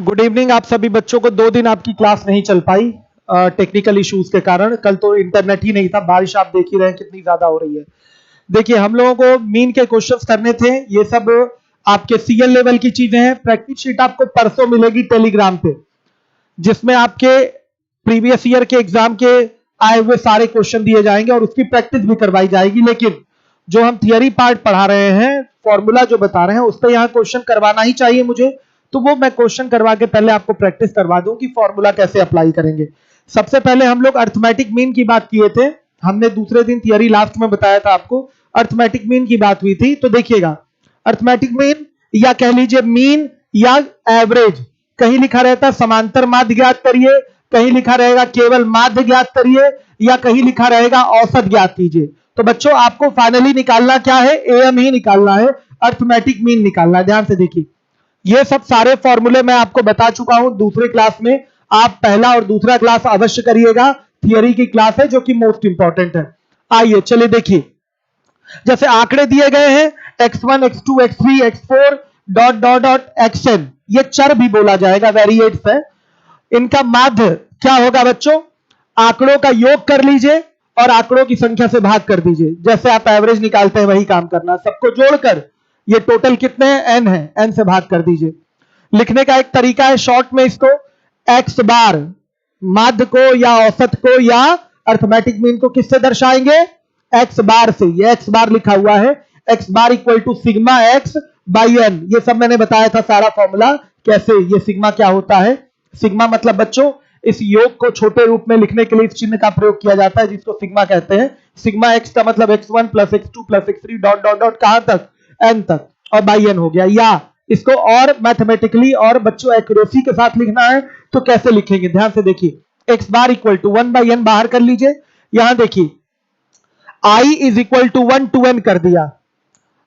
Good evening. आप सभी बच्चों को 2 दिन आपकी क्लास नहीं चल पाई टेक्निकल इश्यूज के कारण। कल तो इंटरनेट ही नहीं था, बारिश आप देख ही रहे हैं कितनी ज्यादा हो रही है। देखिए, हम लोगों को मीन के क्वेश्चंस करने थे। ये सब आपके सीएल लेवल की चीजें हैं। प्रैक्टिस शीट आपको परसों मिलेगी टेलीग्राम पे, जिसमें आपके प्रीवियस ईयर के एग्जाम के आए हुए सारे क्वेश्चन दिए जाएंगे और उसकी प्रैक्टिस भी करवाई जाएगी। लेकिन जो हम थियरी पार्ट पढ़ा रहे हैं, फॉर्मूला जो बता रहे हैं, उस पर यहाँ क्वेश्चन करवाना ही चाहिए मुझे, तो वो मैं क्वेश्चन करवा के पहले आपको प्रैक्टिस करवा दूं कि फॉर्मूला कैसे अप्लाई करेंगे। सबसे पहले हम लोग अर्थमेटिक मीन की बात किए थे। हमने दूसरे दिन थियरी लास्ट में बताया था आपको, अर्थमेटिक मीन की बात हुई थी। तो देखिएगा, अर्थमेटिक मीन या कह लीजिए मीन या एवरेज, कहीं लिखा रहता समांतर माध्य ज्ञात करिए, कहीं लिखा रहेगा केवल माध्य ज्ञात करिए, या कहीं लिखा रहेगा औसत ज्ञात कीजिए। तो बच्चों, आपको फाइनली निकालना क्या है? एएम ही निकालना है, अर्थमेटिक मीन निकालना है। ध्यान से देखिए, ये सब सारे फॉर्मूले मैं आपको बता चुका हूं दूसरे क्लास में। आप पहला और दूसरा क्लास अवश्य करिएगा, थियरी की क्लास है जो कि मोस्ट इंपॉर्टेंट है। आइए चलिए देखिए, जैसे आंकड़े दिए गए हैं x1 x2 x3 x4 dot dot dot xn, ये चर भी बोला जाएगा, वेरिएट्स है। इनका माध्य क्या होगा बच्चों? आंकड़ों का योग कर लीजिए और आंकड़ों की संख्या से भाग कर दीजिए। जैसे आप एवरेज निकालते हैं वही काम करना, सबको जोड़कर ये टोटल कितने हैं? n है, n से भाग कर दीजिए। लिखने का एक तरीका है शॉर्ट में, इसको x बार, माध्य को या औसत को या अर्थमेटिक मीन को किससे दर्शाएंगे? x बार से। ये x बार लिखा हुआ है, x bar equal to sigma x by n। ये सब मैंने बताया था सारा फॉर्मूला कैसे, ये सिग्मा क्या होता है। सिग्मा मतलब बच्चों, इस योग को छोटे रूप में लिखने के लिए इस चिन्ह का प्रयोग किया जाता है जिसको सिग्मा कहते हैं। सिग्मा x का मतलब x1 plus x2 plus x3 dot dot dot कहां तक? n तक, और बाई n हो गया। या इसको और मैथमेटिकली और बच्चों एक्यूरेसी के साथ लिखना है तो कैसे लिखेंगे? ध्यान से देखिए, x bar equal to 1 by n बाहर कर लीजिए। यहां देखिए, i is equal to 1 to n कर दिया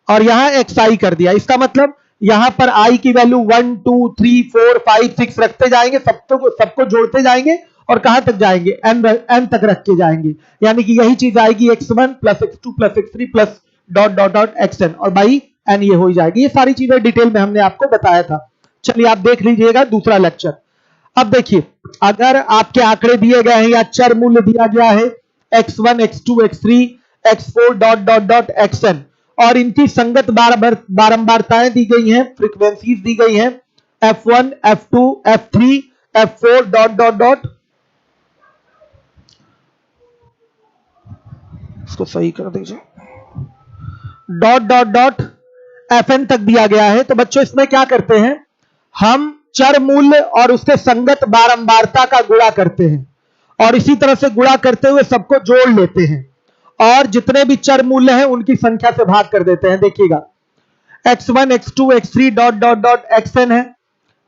और यहां xi कर दिया। इसका मतलब यहां पर i की वैल्यू 1 2 3 4 5 6 रखते जाएंगे, सबको जोड़ते जाएंगे और कहां तक जाएंगे? n तक रख के जाएंगे। यानी कि यही चीज आएगी x1 plus x2 plus x3 plus dot dot dot xn, और बाई n ये हो जाएगी। ये सारी चीजें डिटेल में हमने आपको बताया था। चलिए आप देख लीजिएगा दूसरा लेक्चर। अब देखिए, अगर आपके आंकड़े दिए गए हैं या चर मूल्य दिया गया है x1 x2 x3 x4 dot dot dot xn, और इनकी संगत बारंबारताएं दी गई हैं, फ्रीक्वेंसीज दी गई हैं f1 f2 f3 f4 dot dot dot, इसको सही कर दीजिए, डॉट डॉट डॉट fn तक दिया गया है। तो बच्चों, इसमें क्या करते हैं? हम चर मूल्य और उसके संगत बारंबारता का गुणा करते हैं और इसी तरह से गुणा करते हुए सबको जोड़ लेते हैं और जितने भी चर मूल्य हैं उनकी संख्या से भाग कर देते हैं। देखिएगा, x1 x2 x3 dot dot dot xn है,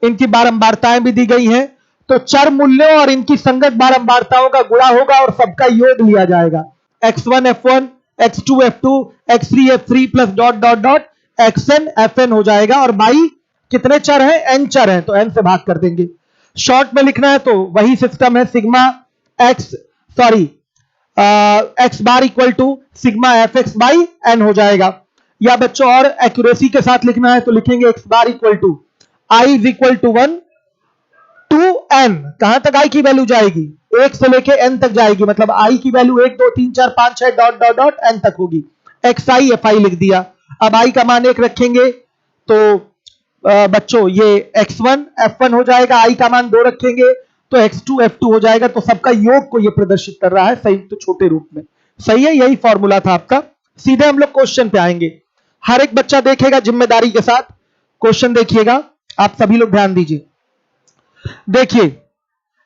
इनकी बारंबारताएं भी दी गई हैं। तो चर मूल्यों और इनकी संगत बारंबारताओं का गुणा होगा और सबका योग लिया जाएगा। x1 f1 x2 f2 x3 f3 plus dot dot dot xn fn हो जाएगा। और बाई कितने चर हैं? n चर हैं, तो n से भाग कर देंगे। शॉर्ट में लिखना है तो वही सिस्टम है, sigma x bar equal to sigma fx by n हो जाएगा। या बच्चों और एक्यूरेसी के साथ लिखना है तो लिखेंगे x bar equal to i is equal to 1 to n। कहां तक i की वैल्यू जाएगी? 1 से लेके n तक जाएगी, मतलब i की value 1 2 3 4 5 6 dot dot dot n तक होगी। xi fi लिख दिया। अब i का मान 1 रखेंगे तो बच्चों ये x1 f1 हो जाएगा, i का मान 2 रखेंगे तो x2 f2 हो जाएगा। तो सबका योग को ये प्रदर्शित कर रहा है संयुक्त तो छोटे रूप में। सही है, यही फॉर्मूला था आपका। सीधे हम लोग क्वेश्चन पे आएंगे। हर एक बच्चा देखेगा जिम्मेदारी के साथ, क्वेश्चन देखिएगा, आप सभी लोग ध्यान दीजिए। देखिए,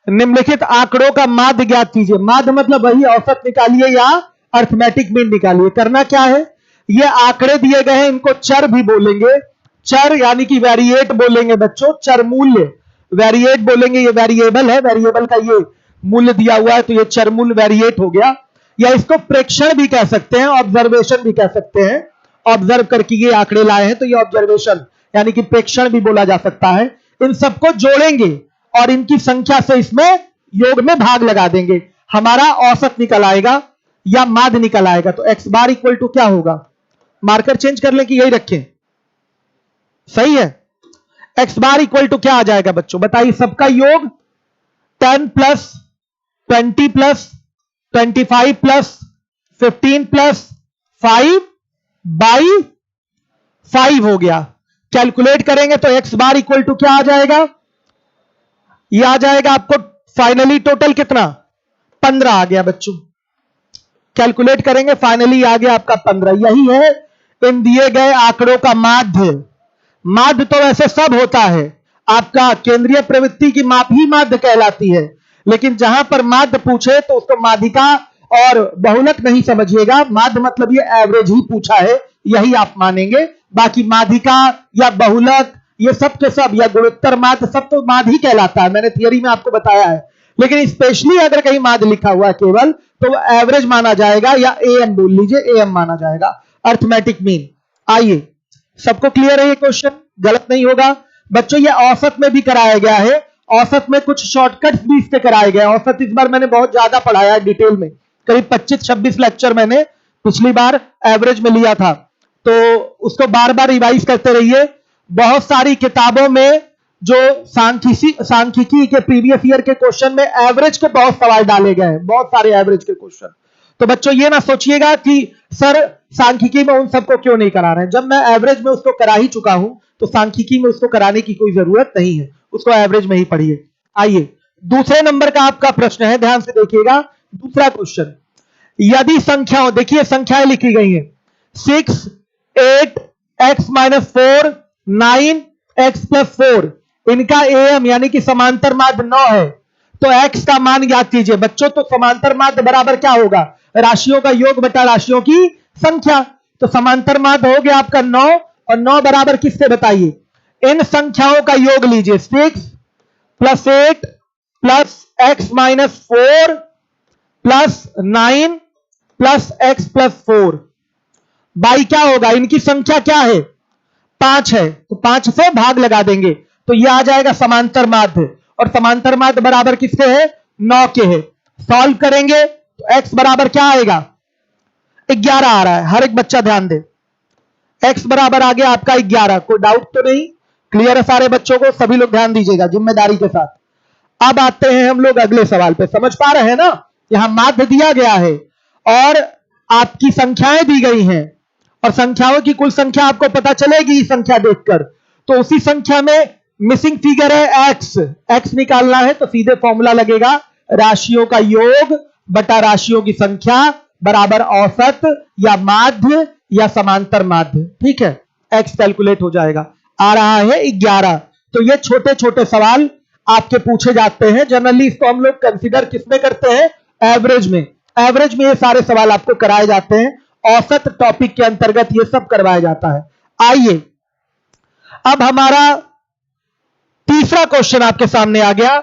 निम्नलिखित आंकड़ों का माध्य ज्ञात कीजिए। माध्य मतलब वही औसत निकालिए या अर्थमेटिक मीन निकालिए। करना क्या है? ये आंकड़े दिए गए हैं, इनको चर भी बोलेंगे। चर यानी कि वेरिएट बोलेंगे बच्चों, चर मूल्य वेरिएट बोलेंगे। ये वेरिएबल है, वेरिएबल का ये मूल्य दिया हुआ है तो ये चर मूल्य वेरिएट हो गया। या इसको प्रेक्षण भी कह सकते हैं, ऑब्जर्वेशन भी कह सकते हैं। ऑब्जर्व करके ये आंकड़े लाए हैं तो ये ऑब्जर्वेशन यानी कि प्रेक्षण भी बोला जा सकता है। इन सबको जोड़ेंगे और इनकी संख्या से इसमें योग में भाग लगा देंगे, हमारा औसत निकल आएगा या माध्य निकल आएगा। तो x बार इक्वल टू क्या होगा? मार्कर चेंज कर लें कि यही रखें? सही है, एक्स बार इक्वल टू क्या आ जाएगा बच्चों, बताइए, सबका योग 10 plus 20 plus 25 plus 15 plus 5 by 5 हो गया। कैलकुलेट करेंगे तो एक्स बार इक्वल टू क्या आ जाएगा, ये आ जाएगा आपको फाइनली टोटल कितना, 15 आ गया बच्चों। कैलकुलेट करेंगे फाइनली आ गया आपका 15। यही है इन दिए गए आंकड़ों का माध्य। माध्य तो वैसे सब होता है, आपका केंद्रीय प्रवृत्ति की माप ही माध्य कहलाती है, लेकिन जहां पर माध्य पूछे तो उसको माध्यिका और बहुलक नहीं समझिएगा। माध्य मतलब ये एवरेज ही पूछा है, यही आप मानेंगे। बाकी माध्यिका या बहुलक ये सब के सब, या गुणोत्तर माध्य, सब तो माध्य ही कहलाता है, मैंने थियरी में आपको बताया है। लेकिन स्पेशली अगर कहीं माध्य लिखा हुआ है केवल, तो वो एवरेज माना जाएगा, या एएम बोल लीजिए, एएम माना जाएगा, अर्थमेटिक मीन। आइए, सबको क्लियर है ये क्वेश्चन, गलत नहीं होगा बच्चों। ये औसत में भी कराया गया है, औसत में कुछ शॉर्टकट्स भी इसके कराए गए। औसत इस बार मैंने बहुत ज्यादा पढ़ाया है डिटेल में, करीब 25-26 लेक्चर मैंने पिछली बार एवरेज में लिया था, तो उसको बार बार रिवाइज करते रहिए। बहुत सारी किताबों में जो सांख्यिकी के प्रीवियस ईयर के क्वेश्चन में एवरेज के बहुत सवाल डाले गए हैं, बहुत सारे एवरेज के क्वेश्चन। तो बच्चों ये ना सोचिएगा कि सर सांख्यिकी में उन सबको क्यों नहीं करा रहे हैं, जब मैं एवरेज में उसको करा ही चुका हूं तो सांख्यिकी में उसको कराने की कोई जरूरत नहीं है, उसको एवरेज में ही पढ़िए। आइए, दूसरे नंबर का आपका प्रश्न है, ध्यान से देखिएगा। दूसरा क्वेश्चन, यदि संख्याओं, देखिए संख्याएं लिखी गई हैं 6, 8, x-4, 9, x+4, इनका एम यानी कि समांतर माध्य 9 है, तो x का मान ज्ञात कीजिए। बच्चों तो समांतर माध्य बराबर क्या होगा, राशियों का योग बटा राशियों की संख्या। तो समांतर माध्य हो गया आपका 9, और 9 बराबर किससे बताइए, इन संख्याओं का योग लीजिए, 6 plus 8 plus x-4 plus 9 plus x+4 by क्या होगा, इनकी संख्या क्या है, 5 है, तो 5 से भाग लगा देंगे, तो यह आ जाएगा समांतर माध्य। और समांतर माध्य बराबर किसके है, 9 के है। सॉल्व करेंगे तो x बराबर क्या आएगा, 11 आ रहा है, हर एक बच्चा ध्यान दे, x बराबर आ गया आपका 11। कोई डाउट तो नहीं, क्लियर है सारे बच्चों को, सभी लोग ध्यान दीजिएगा जिम्मेदारी के साथ। अब आते हैं हम लोग अगले सवाल पे, समझ पा रहे हैं ना, यहां माध्य दिया गया है और आपकी संख्याएं दी गई हैं, और संख्याओं की कुल संख्या आपको पता चलेगी संख्या देखकर। तो उसी संख्या में मिसिंग फिगर है x निकालना है, तो सीधे फॉर्मूला लगेगा राशियों का योग बटा राशियों की संख्या बराबर औसत या माध्य या समांतर माध्य। ठीक है, x कैलकुलेट हो जाएगा, आ रहा है 11। तो ये छोटे छोटे सवाल आपके पूछे जाते हैं, जनरली इसको हम लोग कंसीडर किसमें करते हैं, एवरेज में। एवरेज में ये सारे सवाल आपको कराए जाते हैं, औसत टॉपिक के अंतर्गत ये सब करवाया जाता है। आइए, अब हमारा तीसरा क्वेश्चन आपके सामने आ गया।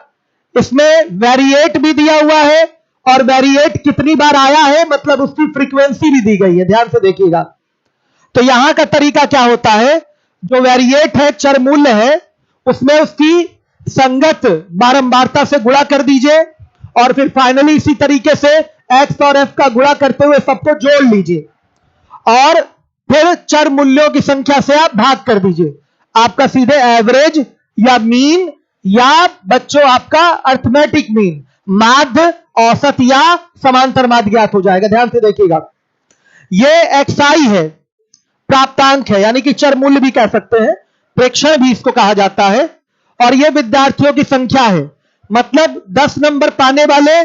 इसमें वेरिएट भी दिया हुआ है, और वेरिएट कितनी बार आया है मतलब उसकी फ्रीक्वेंसी भी दी गई है, ध्यान से देखिएगा। तो यहां का तरीका क्या होता है, जो वेरिएट है, चर मूल्य है, उसमें उसकी संगत बारंबारता से गुणा कर दीजिए, और फिर फाइनली इसी तरीके से x और f का गुणा करते हुए सबको जोड़ लीजिए, और फिर चर मूल्यों की संख्या से आप भाग कर दीजिए। आपका सीधे एवरेज या मीन या बच्चों आपका अर्थमेटिक मीन, माध्य, औसत या समांतर माध्य ज्ञात हो जाएगा। ध्यान से देखिएगा, ये xi है, प्राप्तांक है, यानी कि चर मूल्य भी कह सकते हैं, प्रेक्षण भी इसको कहा जाता है, और ये विद्यार्थियों की संख्या है, मतलब 10 नंबर पाने वाले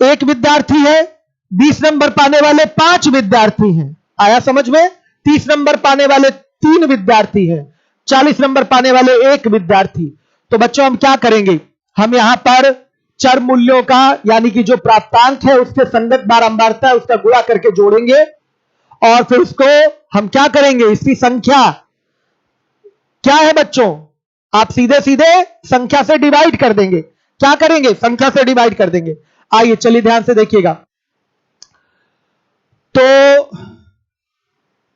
एक विद्यार्थी है, 20 नंबर पाने वाले 5 विद्यार्थी हैं, आया समझ में, 30 नंबर पाने वाले 3 विद्यार्थी हैं, 40 नंबर पाने वाले 1 विद्यार्थी। तो बच्चों हम क्या करेंगे, हम यहां पर चर मूल्यों का यानी कि जो प्राप्तांक है उसके संगत बारंबारता है उसका गुणा करके जोड़ेंगे, और फिर उसको हम क्या करेंगे, इसकी संख्या क्या है बच्चों, आप सीधे सीधे संख्या से डिवाइड कर देंगे। क्या करेंगे, संख्या से डिवाइड कर देंगे। आइए चलिए ध्यान से देखिएगा, तो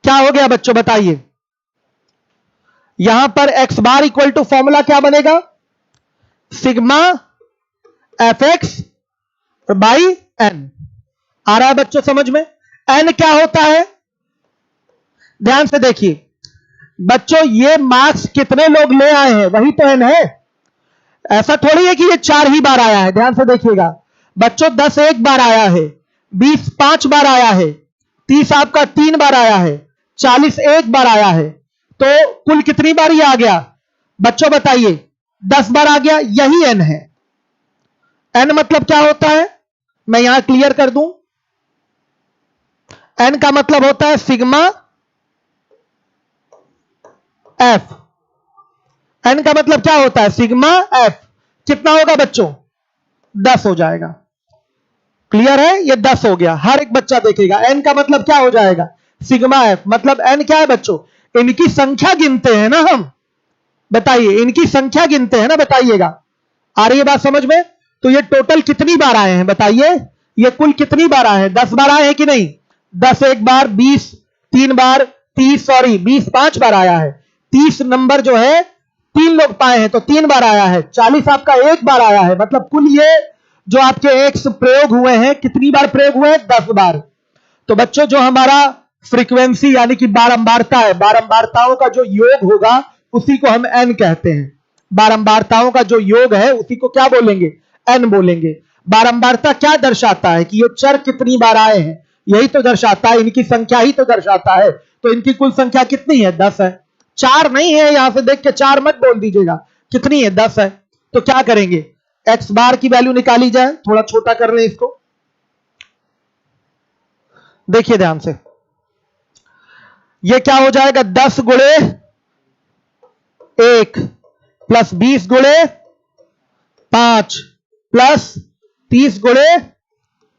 क्या हो गया बच्चों बताइए, यहां पर x bar equal to formula क्या बनेगा, सिग्मा fx बाई n। आ रहा है बच्चों समझ में, n क्या होता है, ध्यान से देखिए, बच्चों ये मार्क्स कितने लोग ले आए हैं वही तो एन है। ऐसा थोड़ी है कि ये 4 ही बार आया है, ध्यान से देखिएगा बच्चों। 10 एक बार आया है, 20 5 बार आया है, 30 आपका 3 बार आया है, 40 एक बार आया है। तो कुल कितनी बार ये आ गया बच्चों बताइए? 10 बार आ गया, यही एन है। एन मतलब क्या होता है मैं यहां क्लियर कर दूं। एन का मतलब होता है सिग्मा एफ। एन का मतलब क्या होता है? Sigma F. कितना होगा बच्चों? 10 हो जाएगा। क्लियर है? ये 10 हो गया। हर एक बच्चा देखेगा एन का मतलब क्या हो जाएगा? Sigma F. मतलब एन क्या है बच्चों? इनकी संख्या गिनते हैं ना हम, बताइए इनकी संख्या गिनते हैं ना, बताइएगा। आ रही है बात समझ में? तो ये टोटल कितनी बार आए हैं बताइए? ये कुल कितनी बार आए हैं? 10 बार आए हैं कि नहीं? 10 एक बार, 20 3 बार, 20 5 बार आया है। 30 नंबर जो है 3 लोग पाए हैं तो 3 बार आया है। 40 आपका एक बार आया है। मतलब कुल ये जो आपके एक्स प्रयोग हुए हैं कितनी बार प्रयोग हुए हैं? 10 बार। तो बच्चों जो हमारा फ्रीक्वेंसी यानी कि बारंबारता है, बारंबारताओं का जो योग होगा उसी को हम एन कहते हैं। बारंबारताओं का जो योग है उसी को क्या बोलेंगे? एन बोलेंगे। बारंबारता क्या दर्शाता है? कि ये चर कितनी बार आए हैं, यही तो दर्शाता है, इनकी संख्या ही तो दर्शाता है। तो इनकी कुल संख्या कितनी है? 10 है। 4 नहीं है, यहां से देख के 4 मत बोल दीजिएगा। कितनी है? 10 है। तो क्या करेंगे? एक्स बार की वैल्यू निकाली जाए। थोड़ा छोटा कर लें इसको, देखिए ध्यान से। ये क्या हो जाएगा? 10 गुणे 1 प्लस 20 गुणे 5 प्लस 30 गुणे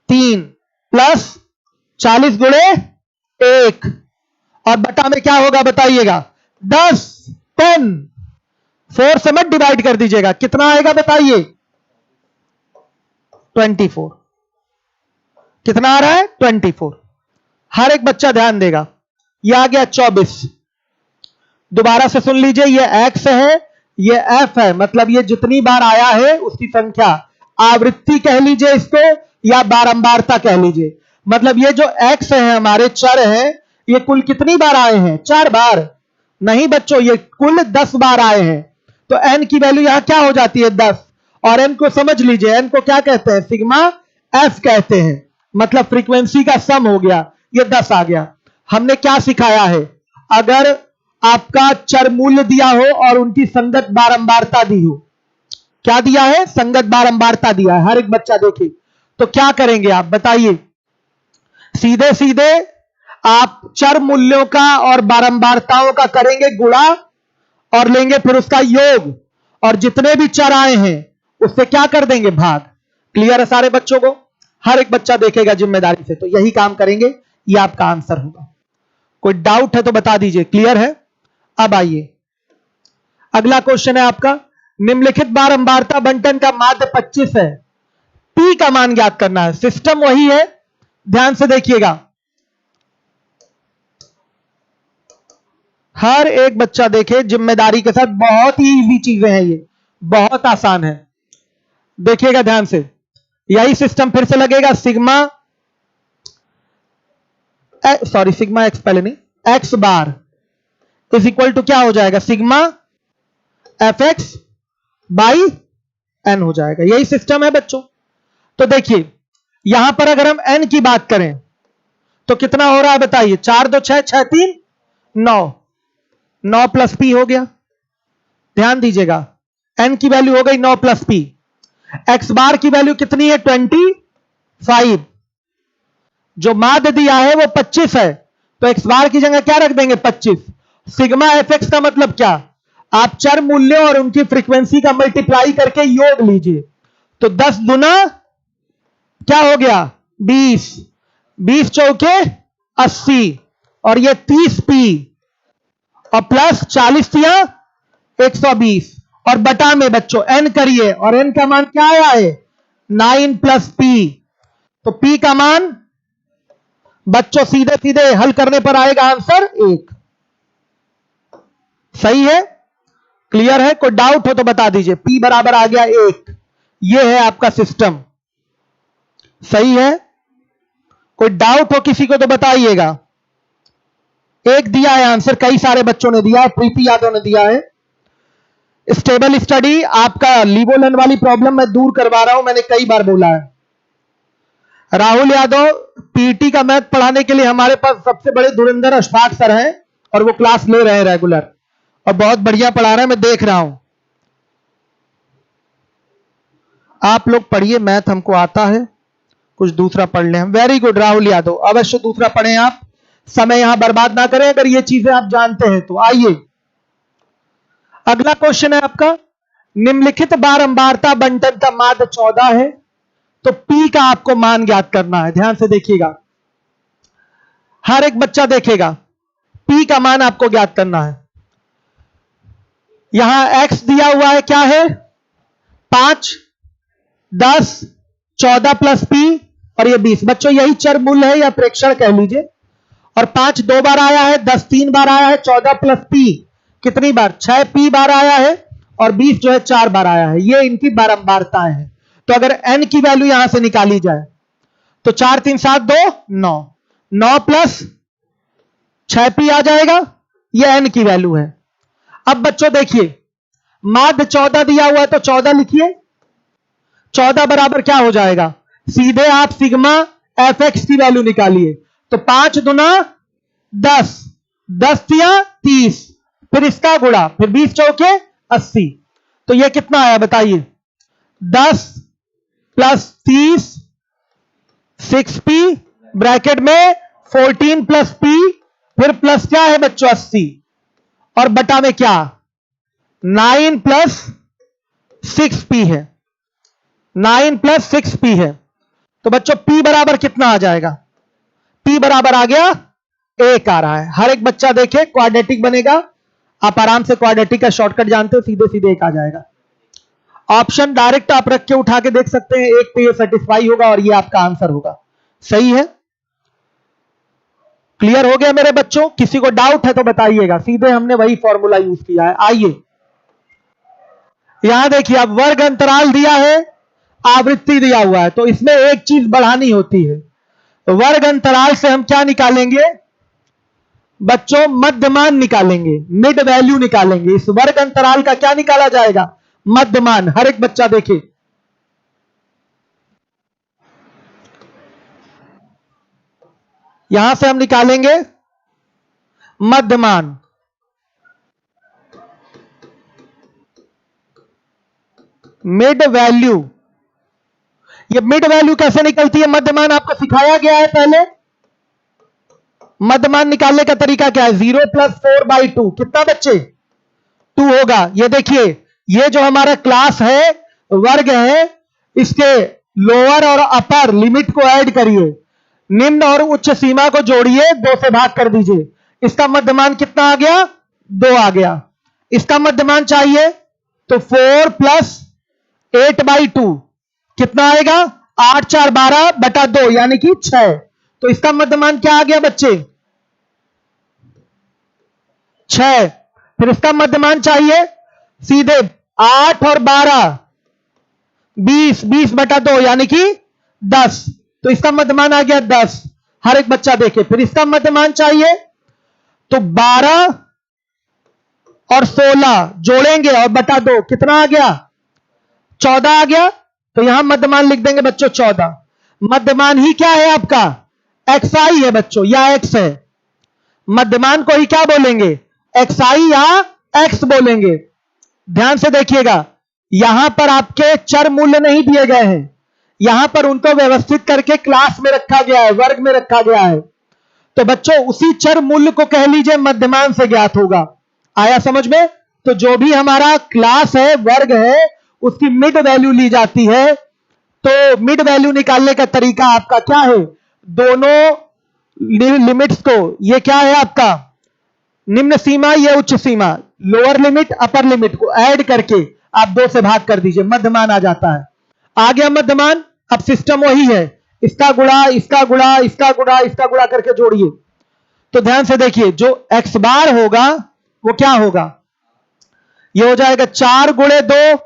3 प्लस 40 गुणे 1 और बटा में क्या होगा बताइएगा? 10 10। 4 से मत डिवाइड कर दीजिएगा। कितना आएगा बताइए? 24। कितना आ रहा है? 24। हर एक बच्चा ध्यान देगा। ये आ गया 24। दोबारा से सुन लीजिए, ये एक्स है, ये एफ है। मतलब ये जितनी बार आया है उसकी संख्या, आवृत्ति कह लीजिए इसको या बारंबारता कह लीजिए। मतलब ये जो एक्स है हमारे चर है, ये कुल कितनी बार आए हैं? 4 बार। नहीं बच्चों, ये कुल 10 बार आए हैं। तो एन की वैल्यू यहां क्या हो जाती है? 10। और एन को समझ लीजिए, एन को क्या कहते हैं? सिग्मा एफ कहते हैं। मतलब फ्रीक्वेंसी का सम हो गया, ये 10 आ गया। हमने क्या सिखाया है? अगर आपका चर मूल्य दिया हो और उनकी संगत बारंबारता दी हो, क्या दिया है? संगत बारंबारता दिया है। हर एक बच्चा देखे तो क्या करेंगे आप बताइए? सीधे सीधे आप चर मूल्यों का और बारंबारताओं का करेंगे गुणा और लेंगे फिर उसका योग, और जितने भी चर आए हैं उससे क्या कर देंगे? भाग। क्लियर है सारे बच्चों को? हर एक बच्चा देखेगा जिम्मेदारी से। तो यही काम करेंगे, ये आपका आंसर होगा। कोई डाउट है तो बता दीजिए। क्लियर है? अब आइए, अगला क्वेश्चन है आपका। निम्नलिखित बारंबारता बंटन का माध्य 25 है, पी का मान ज्ञात करना है। सिस्टम वही है, ध्यान से देखिएगा। हर एक बच्चा देखे जिम्मेदारी के साथ। बहुत ही इजी चीजें हैं ये, बहुत आसान है। देखिएगा ध्यान से। यही सिस्टम फिर से लगेगा। सिग्मा सिग्मा एक्स पहले नहीं, x bar is equal to क्या हो जाएगा? Sigma f x by n हो जाएगा। यही सिस्टम है बच्चों। तो देखिए यहां पर अगर हम एन की बात करें तो कितना हो रहा है बताइए? 4 2 6 6 3 9, 9 प्लस पी हो गया। ध्यान दीजिएगा, एन की वैल्यू हो गई 9 प्लस पी। एक्स बार की वैल्यू कितनी है? 25। जो माध्य दिया है वो 25 है, तो एक्स बार की जगह क्या रख देंगे? 25। सिग्मा एफ एक्स का मतलब क्या? आप चर मूल्य और उनकी फ्रीक्वेंसी का मल्टीप्लाई करके योग लीजिए। तो 10 दुना क्या हो गया? 20, 20 चौके 80 और ये 30 पी और प्लस 40 दिया 120 और बटा में बच्चों एन करिए, और एन का मान क्या आया है? 9 प्लस पी। तो पी का मान बच्चों सीधे सीधे हल करने पर आएगा आंसर 1। सही है? क्लियर है? कोई डाउट हो तो बता दीजिए। पी बराबर आ गया 1। यह है आपका सिस्टम। सही है? कोई डाउट हो किसी को तो बताइएगा। एक दिया है आंसर, कई सारे बच्चों ने दिया है, प्रीति यादव ने दिया है। स्टेबल स्टडी, आपका लीवोलन वाली प्रॉब्लम मैं दूर करवा रहा हूं, मैंने कई बार बोला है। राहुल यादव, पीटी का मैथ पढ़ाने के लिए हमारे पास सबसे बड़े धुरंधर अशफाक सर हैं और वो क्लास ले रहे हैं रेगुलर और बहुत बढ़िया पढ़ा रहे हैं, मैं देख रहा हूं। आप लोग पढ़िए, मैथ हमको आता है, कुछ दूसरा पढ़ लें हम। वेरी गुड राहुल यादव, अवश्य दूसरा पढ़ें आप, समय यहां बर्बाद ना करें अगर ये चीजें आप जानते हैं तो। आइए अगला क्वेश्चन है आपका, निम्नलिखित बारंबारता बंटन का माध्य 14 है, तो P का आपको मान ज्ञात करना है। ध्यान से देखिएगा, हर एक बच्चा देखेगा, P का मान आपको ज्ञात करना है। यहां X दिया हुआ है, क्या है 5, 10, 14 प्लस P और ये 20। बच्चों यही चर मूल्य है या प्रेक्षण कह लीजिए। और 5 2 बार आया है, 10 3 बार आया है, 14 प्लस P कितनी बार 6 P बार आया है और 20 जो है 4 बार आया है। ये इनकी बारंबारताएं हैं। तो अगर n की वैल्यू यहां से निकाली जाए तो 4 3 7 2 9, 9 प्लस 6P आ जाएगा, ये n की वैल्यू है। अब बच्चों देखिए, माध्य 14 दिया हुआ है तो 14 लिखिए। 14 बराबर क्या हो जाएगा, सीधे आप सिग्मा fx की वैल्यू निकालिए। तो 5 दुना 10, 10 तिया 30, फिर इसका गुणा, फिर 20 चौके 80। तो ये कितना आया बताइए, 10 प्लस 30 6P ब्रैकेट में 14 प्लस P, फिर प्लस क्या है बच्चों 80 और बटा में क्या 9 प्लस 6P है, 9 प्लस 6P है। तो बच्चों P बराबर कितना आ जाएगा, P बराबर आ गया 1 आ रहा है। हर एक बच्चा देखे, क्वाड्रेटिक बनेगा, आप आराम से क्वाड्रेटिक का शॉर्टकट जानते हो, सीधे सीधे 1 आ जाएगा। ऑप्शन डायरेक्ट आप रख के उठा के देख सकते हैं, 1 पे ये सेटिस्फाई होगा और ये आपका आंसर होगा। सही है, क्लियर हो गया मेरे बच्चों? किसी को डाउट है तो बताइएगा, सीधे हमने वही फॉर्मूला यूज किया है। आइए यहां देखिए, अब वर्ग अंतराल दिया है, आवृत्ति दिया हुआ है, तो इसमें एक चीज बढ़ानी होती है। तो वर्ग अंतराल से हम क्या निकालेंगे बच्चों, मध्यमान निकालेंगे, मिड वैल्यू निकालेंगे। इस वर्ग अंतराल का क्या निकाला जाएगा, मध्यमान। हर एक बच्चा देखे, यहां से हम निकालेंगे मध्यमान। मिड वैल्यू, ये मिड वैल्यू कैसे निकलती है, मध्यमान आपको सिखाया गया है पहले। मध्यमान निकालने का तरीका क्या है, 0 प्लस 4/2 कितना बच्चे 2 होगा। ये देखिए, ये जो हमारा क्लास है, वर्ग है, इसके लोअर और अपर लिमिट को ऐड करिए, निम्न और उच्च सीमा को जोड़िए, 2 से भाग कर दीजिए। इसका मध्यमान कितना आ गया, 2 आ गया। इसका मध्यमान चाहिए तो 4 प्लस 8/2 कितना आएगा, 8 4 12 बटा 2 यानी कि 6। तो इसका मध्यमान क्या आ गया बच्चे, 6। फिर इसका मध्यमान चाहिए सीधे 8 और 12 20, 20 बटा 2 यानी कि 10। तो इसका मध्यमान आ गया 10। हर एक बच्चा देखे, फिर इसका मध्यमान चाहिए तो 12 और 16 जोड़ेंगे और बटा 2 कितना आ गया, 14 आ गया। तो यहां मध्यमान लिख देंगे बच्चों 14। मध्यमान ही क्या है आपका, xi है बच्चों, या x है। मध्यमान को ही क्या बोलेंगे, xi या x बोलेंगे। ध्यान से देखिएगा, यहां पर आपके चर मूल्य नहीं दिए गए हैं, यहां पर उनको व्यवस्थित करके क्लास में रखा गया है, वर्ग में रखा गया है। तो बच्चों उसी चर मूल्य को कह लीजिए मध्यमान से ज्ञात होगा। आया समझ में? तो जो भी हमारा क्लास है, वर्ग है, उसकी मिड वैल्यू ली जाती है। तो मिड वैल्यू निकालने का तरीका आपका क्या है, दोनों लिमिट्स को, ये क्या है आपका निम्न सीमा, ये उच्च सीमा, लोअर लिमिट अपर लिमिट को ऐड करके आप 2 से भाग कर दीजिए, मध्यमान आ जाता है। आ गया मध्यमान। अब सिस्टम वही है, इसका गुणा, इसका गुणा, इसका गुणा, इसका गुणा करके जोड़िए। तो ध्यान से देखिए, जो x बार होगा वो क्या होगा, ये हो जाएगा 4 गुणे 2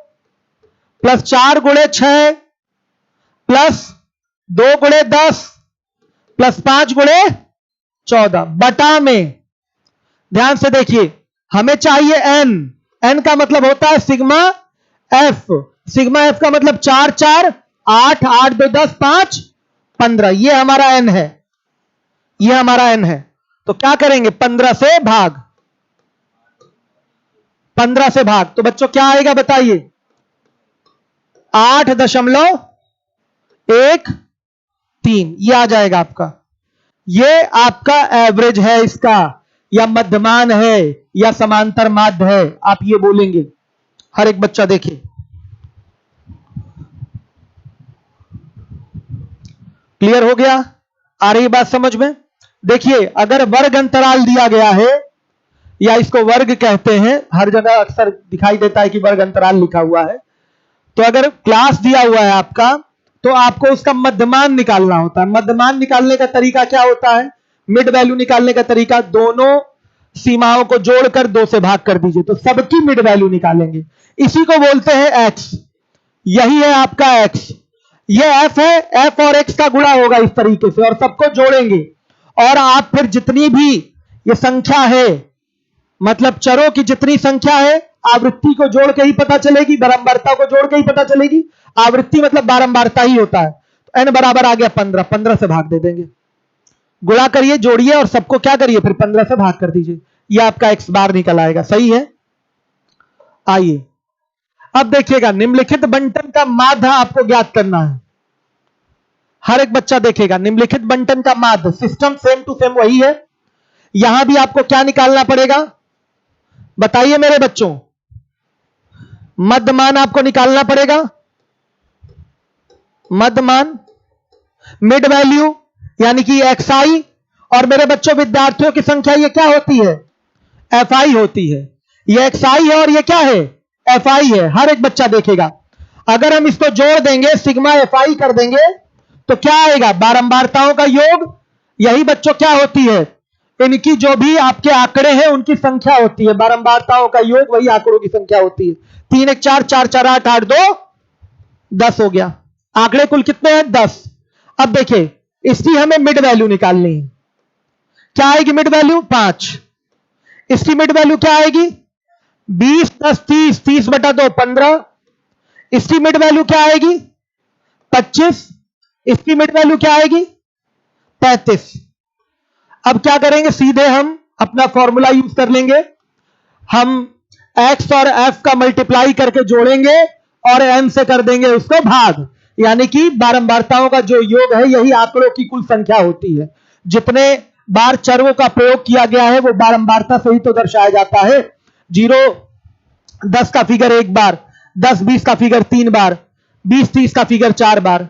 प्लस 4 गुणे 6 प्लस 2 गुणे 10 प्लस 5 गुणे 14 बटा में ध्यान से देखिए, हमें चाहिए एन। एन का मतलब होता है सिग्मा एफ। सिग्मा एफ का मतलब 4 4 8 8 2 10 5 15। ये हमारा एन है, ये हमारा एन है। तो क्या करेंगे, 15 से भाग, 15 से भाग। तो बच्चों क्या आएगा बताइए, 8.13 ये आ जाएगा आपका। ये आपका एवरेज है इसका, या मध्यमान है, या समांतर माध्य है, आप ये बोलेंगे। हर एक बच्चा देखिए, क्लियर हो गया? आ रही बात समझ में? देखिए, अगर वर्ग अंतराल दिया गया है, या इसको वर्ग कहते हैं, हर जगह अक्सर दिखाई देता है कि वर्ग अंतराल लिखा हुआ है। तो अगर क्लास दिया हुआ है आपका, तो आपको उसका मध्यमान निकालना होता है। मध्यमान निकालने का तरीका क्या होता है, मिड वैल्यू निकालने का तरीका, दोनों सीमाओं को जोड़कर 2 से भाग कर दीजिए, तो सबकी मिड वैल्यू निकालेंगे। इसी को बोलते हैं एक्स। यही है आपका एक्स, ये एफ है। एफ और एक्स का गुणा होगा इस तरीके से, और सबको जोड़ेंगे। और आप फिर जितनी भी ये संख्या है, मतलब चरों की जितनी संख्या है, आवृत्ति को जोड़ के ही पता चलेगी, बारंबारता को जोड़ के ही पता चलेगी। आवृत्ति मतलब बारंबारता ही होता है। तो एन बराबर आ गया 15, 15 से भाग दे देंगे। गुणा करिए, जोड़िए, और सबको क्या करिए, फिर 15 से भाग कर दीजिए। ये आपका एक्स बार निकल आएगा। सही है? आइए अब देखिएगा, निम्नलिखित बंटन का माध्य आपको ज्ञात करना है। हर एक बच्चा देखेगा, निम्नलिखित बंटन का माध्य, सिस्टम सेम टू सेम वही है। यहां भी आपको क्या निकालना पड़ेगा बताइए मेरे बच्चों, मध्यमान आपको निकालना पड़ेगा। मध्यमान, मिड वैल्यू यानी कि एक्स आई, और मेरे बच्चों विद्यार्थियों की संख्या ये क्या होती है, एफ आई होती है। ये एक्स आई है और ये क्या है, एफ आई है। हर एक बच्चा देखेगा, अगर हम इसको जोड़ देंगे, सिग्मा एफ आई कर देंगे, तो क्या आएगा, बारंबारताओं का योग। यही बच्चों क्या होती है, इनकी जो भी आपके आंकड़े हैं उनकी संख्या होती है। बारंबारताओं का योग वही आंकड़ों की संख्या होती है। 3 1 4 4 4 8 8 2 10 हो गया। आंकड़े कुल कितने हैं, 10। अब देखिए, इसकी हमें मिड वैल्यू निकालनी है। क्या आएगी मिड वैल्यू, 5। इसकी मिड वैल्यू क्या आएगी, 20 10 30, 30 बटा 2 15। इसकी मिड वैल्यू क्या आएगी, 25। इसकी मिड वैल्यू क्या आएगी, 35। अब क्या करेंगे, सीधे हम अपना फॉर्मूला यूज कर लेंगे। हम x और f का मल्टीप्लाई करके जोड़ेंगे, और n से कर देंगे उसको भाग। यानी कि बारंबारताओं का जो योग है, यही आंकड़ों की कुल संख्या होती है। जितने बार चरों का प्रयोग किया गया है, वो बारंबारता से ही तो दर्शाया जाता है। 0 10 का फिगर 1 बार, 10 20 का फिगर 3 बार, 20 30 का फिगर 4 बार।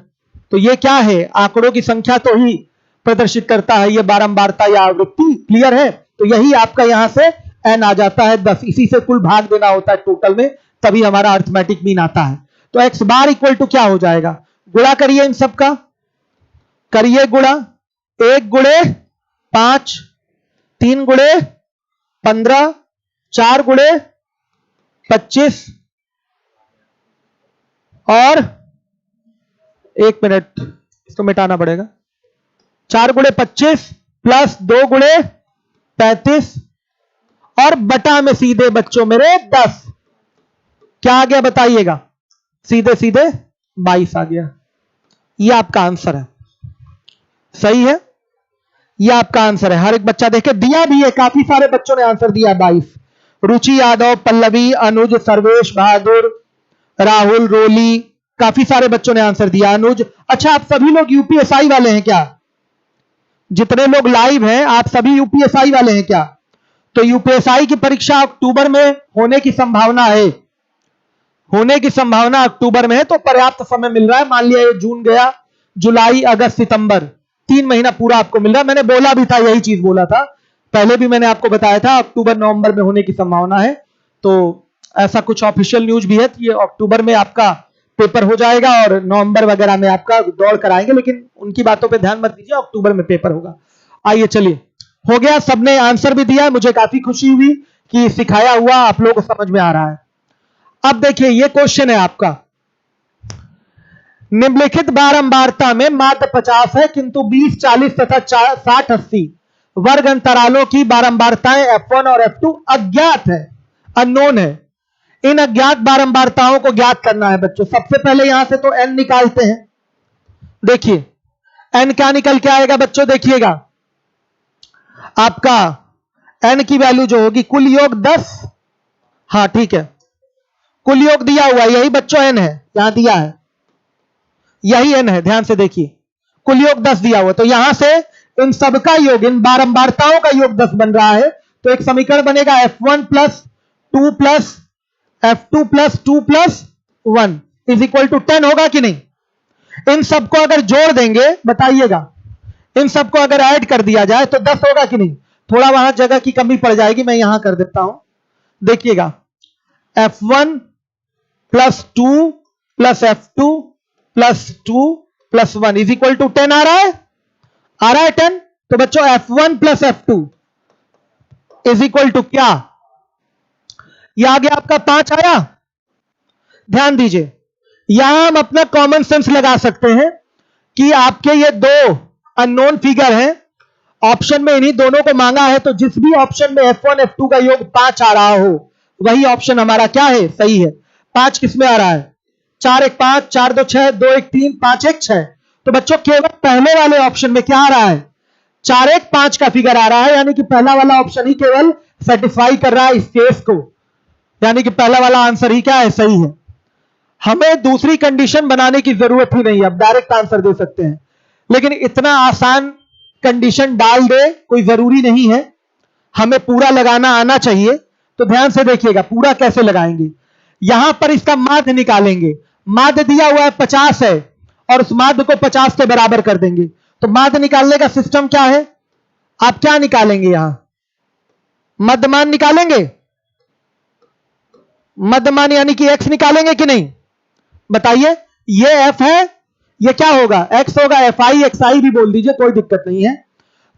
तो ये क्या है, आंकड़ों की संख्या तो ही प्रदर्शित करता है, ये बारंबारता या आवृत्ति। क्लियर है? तो यही आपका यहां से एन आ जाता है 10। इसी से कुल भाग देना होता है टोटल में, तभी हमारा अर्थमेटिक मीन आता है। तो एक्स बार इक्वल टू क्या हो जाएगा, गुणा करिए इन सबका, करिए गुणा। 1 गुणे 5, 3 गुणे 15, 4 गुणे 25, और 1 मिनट इसको मिटाना पड़ेगा, 4 गुणे 25 प्लस 2 गुणे 35, और बटा में सीधे बच्चों मेरे 10। क्या आ गया बताइएगा, सीधे सीधे 22 आ गया। यह आपका आंसर है। सही है? यह आपका आंसर है। हर एक बच्चा देखे, दिया भी है, काफी सारे बच्चों ने आंसर दिया 22। रुचि यादव, पल्लवी, अनुज, सर्वेश, बहादुर, राहुल, रोली, काफी सारे बच्चों ने आंसर दिया। अनुज, अच्छा आप सभी लोग यूपीएसआई वाले हैं क्या? जितने लोग लाइव हैं, आप सभी यूपीएसआई वाले हैं क्या? तो यूपीएसआई की परीक्षा अक्टूबर में होने की संभावना है। होने की संभावना अक्टूबर में है, तो पर्याप्त समय मिल रहा है। मान लिया ये जून गया, जुलाई, अगस्त, सितंबर, 3 महीना पूरा आपको मिल रहा है। मैंने बोला भी था, यही चीज बोला था पहले भी, मैंने आपको बताया था अक्टूबर नवंबर में होने की संभावना है। तो ऐसा कुछ ऑफिशियल न्यूज भी है कि ये अक्टूबर में आपका पेपर हो जाएगा, और नवंबर वगैरह में आपका दौड़ कराएंगे, लेकिन उनकी बातों पे ध्यान मत दीजिए, अक्टूबर में पेपर होगा। आइए चलिए, हो गया, सबने आंसर भी दिया। मुझे काफी खुशी हुई कि सिखाया हुआ आप लोगों को समझ में आ रहा है। अब देखिए, ये क्वेश्चन है आपका, निम्नलिखित बारंबारता में मात्र 50 है, किंतु 20 40 तथा 60 80 वर्ग अंतरालों की बारंबारताएं F1 और F2 अज्ञात है, अननोन है। इन अज्ञात बारंबारताओं को ज्ञात करना है बच्चों। सबसे पहले यहां से तो n निकालते हैं। देखिए n क्या निकल के आएगा बच्चों, देखिएगा आपका n की वैल्यू जो होगी कुल योग 10, हाँ ठीक है, कुल योग दिया हुआ यही बच्चों n है, यहां दिया है यही n है, ध्यान से देखिए कुल योग 10 दिया हुआ, तो यहां से इन सबका योग, इन बारंबारताओं का योग 10 बन रहा है। तो एक समीकरण बनेगा F1 plus 2 plus F2 plus 2 plus 1 is equal to 10 होगा कि नहीं। इन सबको अगर जोड़ देंगे, बताइएगा, इन सबको अगर ऐड कर दिया जाए तो 10 होगा कि नहीं। थोड़ा वहां जगह की कमी पड़ जाएगी, मैं यहां कर देता हूं। देखिएगा F1 plus 2 plus F2 plus 2 plus 1 is equal to 10 आ रहा है, 10। तो बच्चों F1 plus F2 is equal to क्या, यह आ गया आपका 5 आया। ध्यान दीजिए, यहां हम अपना कॉमन सेंस लगा सकते हैं कि आपके ये दो अननोन फिगर हैं, ऑप्शन में इन्हीं दोनों को मांगा है, तो जिस भी ऑप्शन में F1 F2 का योग 5 आ रहा हो वही ऑप्शन हमारा क्या है, सही है। 5 किसमें आ रहा है, 4 1 5, 4 2 6, 2 1 3, 5 1 6। तो बच्चों केवल पहले वाले ऑप्शन में क्या आ रहा है, 4 1 5 का फिगर आ रहा है, यानी कि पहला वाला ऑप्शन ही केवल सेटिस्फाई कर रहा है इस केस को, यानी कि पहला वाला आंसर ही क्या है, सही है। हमें दूसरी कंडीशन बनाने की जरूरत ही नहीं है, अब डायरेक्ट आंसर दे सकते हैं, लेकिन इतना आसान कंडीशन डाल दे कोई जरूरी नहीं है, हमें पूरा लगाना आना चाहिए। तो ध्यान से देखिएगा पूरा कैसे लगाएंगे। यहां पर इसका माध्य निकालेंगे, माध्य दिया हुआ है 50 है, और उस माध्य को 50 के बराबर कर देंगे। तो माध्य निकालने का सिस्टम क्या है, आप क्या निकालेंगे, यहां मध्यमान निकालेंगे, मध्यमान यानी कि x निकालेंगे कि नहीं, बताइए। ये f है, ये क्या होगा, x होगा, fi xi भी बोल दीजिए, कोई दिक्कत नहीं है।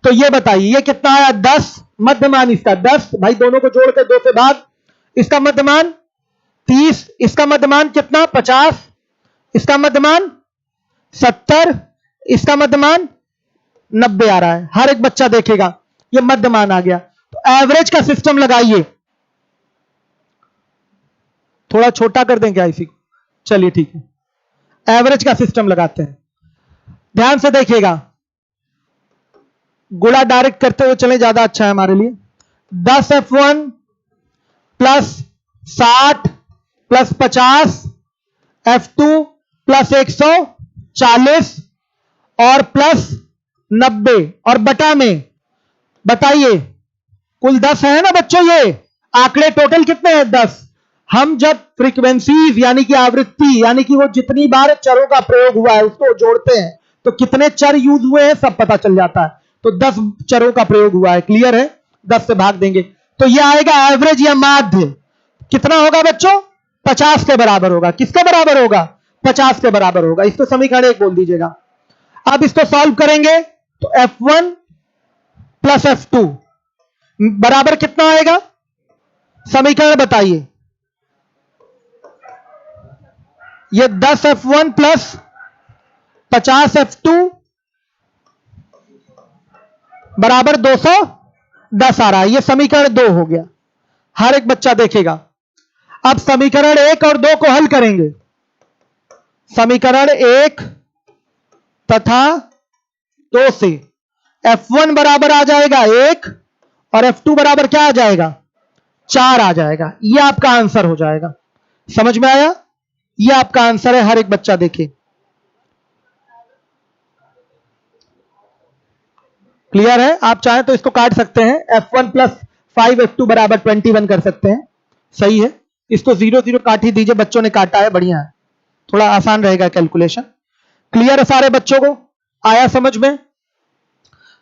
तो ये बताइए ये कितना आया, 10, मध्यमान इसका 10, भाई दोनों को जोड़कर 2 से भाग, इसका मध्यमान 30, इसका मध्यमान कितना 50, इसका मध्यमान 70, इसका मध्यमान 90 आ रहा है। हर एक बच्चा देखेगा ये मध्यमान आ गया। तो एवरेज का सिस्टम लगाइए, थोड़ा छोटा कर दें क्या इसी, चलिए ठीक है, एवरेज का सिस्टम लगाते हैं। ध्यान से देखिएगा, गुणा डायरेक्ट करते हुए चले, ज्यादा अच्छा है हमारे लिए। 10 F1 plus 60 plus 50 F2 plus 140 और प्लस 90 और बटा में, बताइए कुल 10 है ना बच्चों, ये आंकड़े टोटल कितने हैं, 10। हम जब फ्रीक्वेंसीज यानी कि आवृत्ति, यानी कि वो जितनी बार चरों का प्रयोग हुआ है उसको जोड़ते हैं तो कितने चर यूज हुए हैं सब पता चल जाता है। तो 10 चरों का प्रयोग हुआ है, क्लियर है, 10 से भाग देंगे तो ये आएगा एवरेज या माध्य, कितना होगा बच्चों, 50 के बराबर होगा। किसके बराबर होगा, 50 के बराबर होगा। इसको समीकरण 1 बोल दीजिएगा। अब इसको सॉल्व करेंगे तो F1 प्लस F2 बराबर कितना आएगा, समीकरण बताइए। ये 10 F1 प्लस 50 F2 बराबर 210 आ रहा है, ये समीकरण 2 हो गया। हर एक बच्चा देखेगा। अब समीकरण 1 और 2 को हल करेंगे। समीकरण 1 तथा 2 से F1 बराबर आ जाएगा 1 और F2 बराबर क्या आ जाएगा, 4 आ जाएगा। यह आपका आंसर हो जाएगा। समझ में आया, यह आपका आंसर है। हर एक बच्चा देखे, क्लियर है। आप चाहें तो इसको काट सकते हैं, F1 प्लस 5 F2 बराबर 21 कर सकते हैं, सही है। इसको 0 0 काट ही दीजिए, बच्चों ने काटा है, बढ़िया है, थोड़ा आसान रहेगा कैलकुलेशन। क्लियर है सारे बच्चों को, आया समझ में।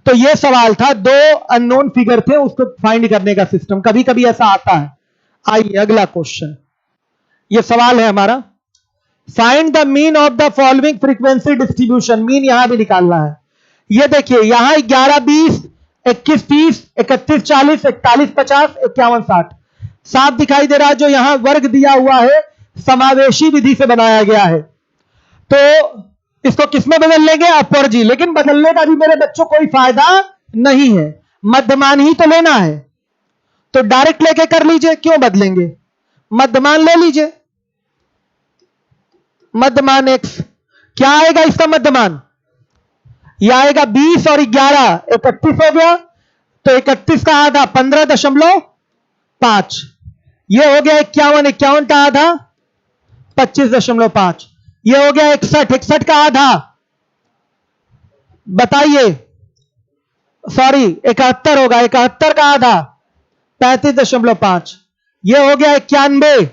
तो ये सवाल था, 2 अननोन फिगर थे, उसको फाइंड करने का सिस्टम। कभी कभी ऐसा आता है। आइए अगला क्वेश्चन, ये सवाल है हमारा, find the mean of the following frequency distribution. Mean यहां भी निकालना है। ये देखिए यहां 11 20 21 30 31 40 41 50 51 60 साफ दिखाई दे रहा है। जो यहां वर्ग दिया हुआ है समावेशी विधि से बनाया गया है, तो इसको किसमें बदल लेंगे, अपर जी। लेकिन बदलने का भी मेरे बच्चों कोई फायदा नहीं है, मध्यमान ही तो लेना है, तो डायरेक्ट लेके कर लीजिए, क्यों बदलेंगे? मध्यमान ले लीजिए, मध्यमान x क्या आएगा इसका मध्यमान? यह आएगा 20 और 11 31 हो गया, तो 31 का आधा 15.5, यह हो गया 51, 51 का आधा 25.5, यह हो गया 61, 61 का आधा बताइए, सॉरी 71 होगा, 71 का आधा 35.5, यह हो गया 91,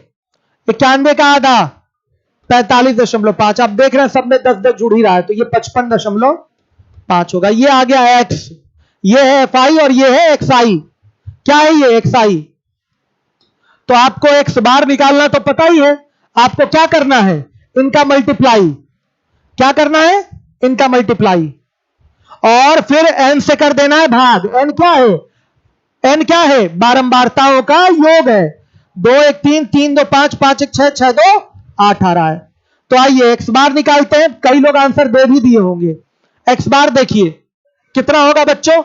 91 का आधा 45.5। आप देख रहे हैं सब में 10-10 जुड़ ही रहा है, तो ये 55.5 होगा। ये आ गया x, ये है fi और ये है xi। क्या है ये xi? तो आपको x बार निकालना तो पता ही है, आपको क्या करना है? इनका मल्टीप्लाई। क्या करना है? इनका मल्टीप्लाई, और फिर n से कर देना है भाग। n क्या है? n क्या है? बारंबारताओं का योग है। 2 1 3, 3 2 5, 5 1 6, 6 2 8 आ रहा है। तो आइए x बार निकालते हैं। कई लोग आंसर दे भी दिए होंगे। x बार देखिए कितना होगा बच्चों?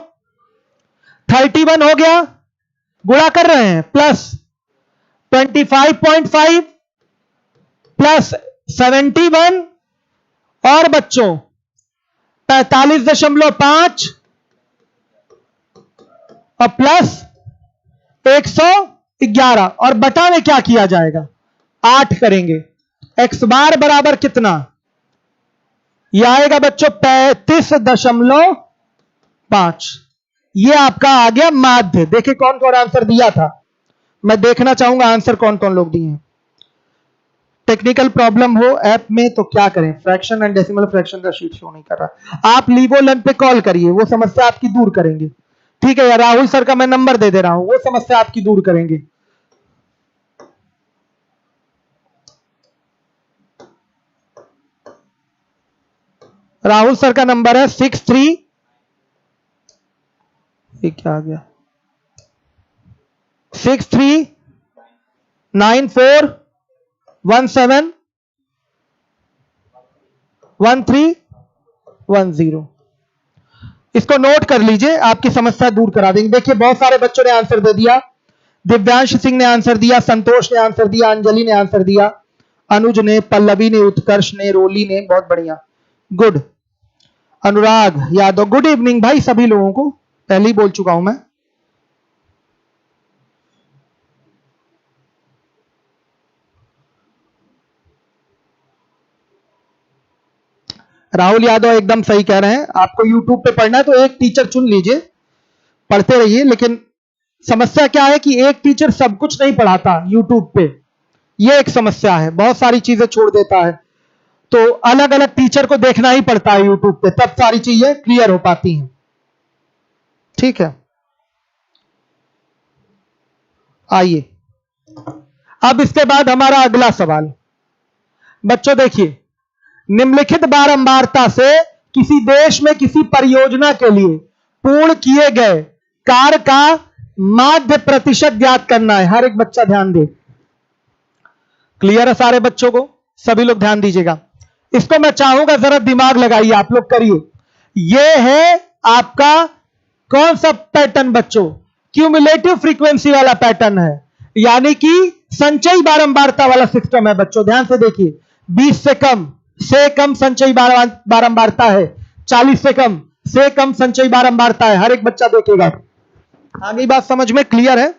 31 हो गया, गुणा कर रहे हैं, प्लस 25.5 प्लस 71 और बच्चों 45.5 और प्लस 111 और बटा में क्या किया जाएगा? 8 करेंगे। x बार बराबर कितना? यह आएगा बच्चों 35.5। यह आपका आ गया माध्य। देखिए कौन कौन आंसर दिया था, मैं देखना चाहूंगा आंसर कौन कौन लोग दिए हैं। टेक्निकल प्रॉब्लम हो ऐप में तो क्या करें? फ्रैक्शन एंड डेसिमल फ्रैक्शन का शीट शो नहीं कर रहा। आप लीवोलन पे कॉल करिए, वो समस्या आपकी दूर करेंगे। ठीक है, या राहुल सर का मैं नंबर दे रहा हूं, वो समस्या आपकी दूर करेंगे। राहुल सर का नंबर है 63, ये क्या आ गया, 6394171310। इसको नोट कर लीजिए, आपकी समस्या दूर करा देंगे। देखिए बहुत सारे बच्चों ने आंसर दे दिया। दिव्यांश सिंह ने आंसर दिया, संतोष ने आंसर दिया, अंजलि ने आंसर दिया, अनुज ने, पल्लवी ने, उत्कर्ष ने, रोली ने, बहुत बढ़िया, good. Anurag Yadav, good evening भाई सभी लोगों को, पहले ही बोल चुका हूं मैं। राहुल यादव एकदम सही कह रहे हैं। आपको YouTube पे पढ़ना है तो एक टीचर चुन लीजिए, पढ़ते रहिए। लेकिन समस्या क्या है कि एक टीचर सब कुछ नहीं पढ़ाता YouTube पे, ये एक समस्या है, बहुत सारी चीजें छोड़ देता है। तो अलग अलग टीचर को देखना ही पड़ता है YouTube पे, तब सारी चीजें क्लियर हो पाती हैं। ठीक है, आइए अब इसके बाद हमारा अगला सवाल। बच्चों देखिए, निम्नलिखित बारंबारता से किसी देश में किसी परियोजना के लिए पूर्ण किए गए कार्य का माध्य प्रतिशत ज्ञात करना है। हर एक बच्चा ध्यान दे। क्लियर है सारे बच्चों को? सभी लोग ध्यान दीजिएगा। इसको मैं चाहूंगा जरा दिमाग लगाइए, आप लोग करिए। यह है आपका कौन सा पैटर्न बच्चों? क्यूमुलेटिव फ्रीक्वेंसी वाला पैटर्न है, यानी कि संचयी बारंबारता वाला सिस्टम है बच्चों। ध्यान से देखिए, 20 से कम संचयी बारंबारता है, 40 से कम संचयी बारंबारता है। हर एक बच्चा देखेगा। आगे बात समझ में क्लियर है?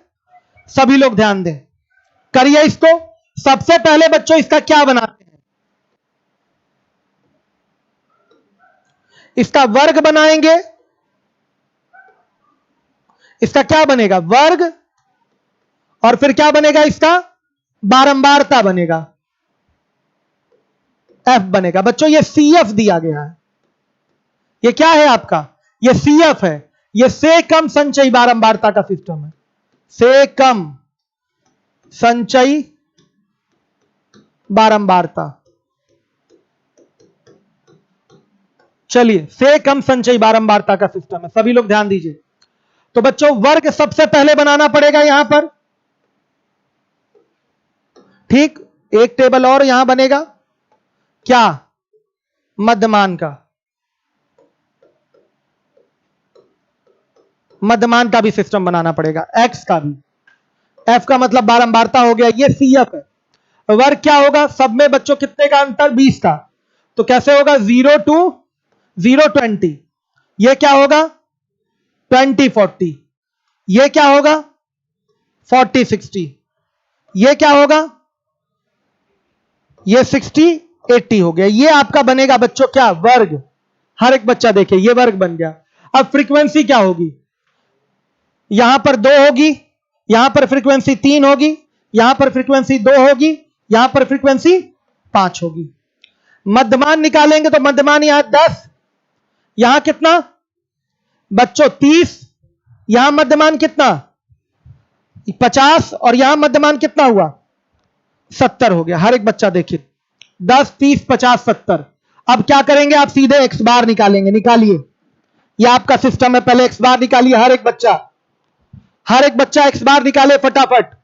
सभी लोग ध्यान दें, करिए इसको। सबसे पहले बच्चों इसका क्या बनाते हैं? इसका वर्ग बनाएंगे। इसका क्या बनेगा? वर्ग। और फिर क्या बनेगा? इसका बारंबारता बनेगा, एफ बनेगा। बच्चों ये CF दिया गया है। ये क्या है आपका? ये CF है। ये से कम संचयी बारंबारता का सिस्टम है। से कम संचयी बारंबारता। चलिए, से कम संचयी बारंबारता का सिस्टम है, सभी लोग ध्यान दीजिए। तो बच्चों वर्ग सबसे पहले बनाना पड़ेगा यहां पर। ठीक, एक टेबल और यहां बनेगा, क्या? मध्यमान का। मध्यमान का भी सिस्टम बनाना पड़ेगा, एक्स का भी। एफ का मतलब बारंबारता हो गया, ये सी एफ है। वर्ग क्या होगा, सब में बच्चों कितने का अंतर, 20 का। तो कैसे होगा, 0 to 0 20। ये क्या होगा, 20 40। ये क्या होगा, 40 60। ये क्या होगा, ये 60 80 हो गया। ये आपका बनेगा बच्चों क्या, वर्ग। हर एक बच्चा देखे, ये वर्ग बन गया। अब फ्रीक्वेंसी क्या होगी, यहां पर 2 होगी, यहां पर फ्रीक्वेंसी 3 होगी, यहां पर फ्रीक्वेंसी 2 होगी, यहां पर फ्रीक्वेंसी 5 होगी। मध्यमान निकालेंगे तो मध्यमान यहां 10, यहां कितना बच्चों 30, यहां मध्यमान कितना 50, और यहां मध्यमान कितना हुआ 70 हो गया। हर एक बच्चा देखिए, 10 30 50 70। अब क्या करेंगे, आप सीधे एक्स बार निकालेंगे। निकालिए, यह आपका सिस्टम है, पहले एक्स बार निकालिए। हर एक बच्चा एक्स बार निकाले फटाफट।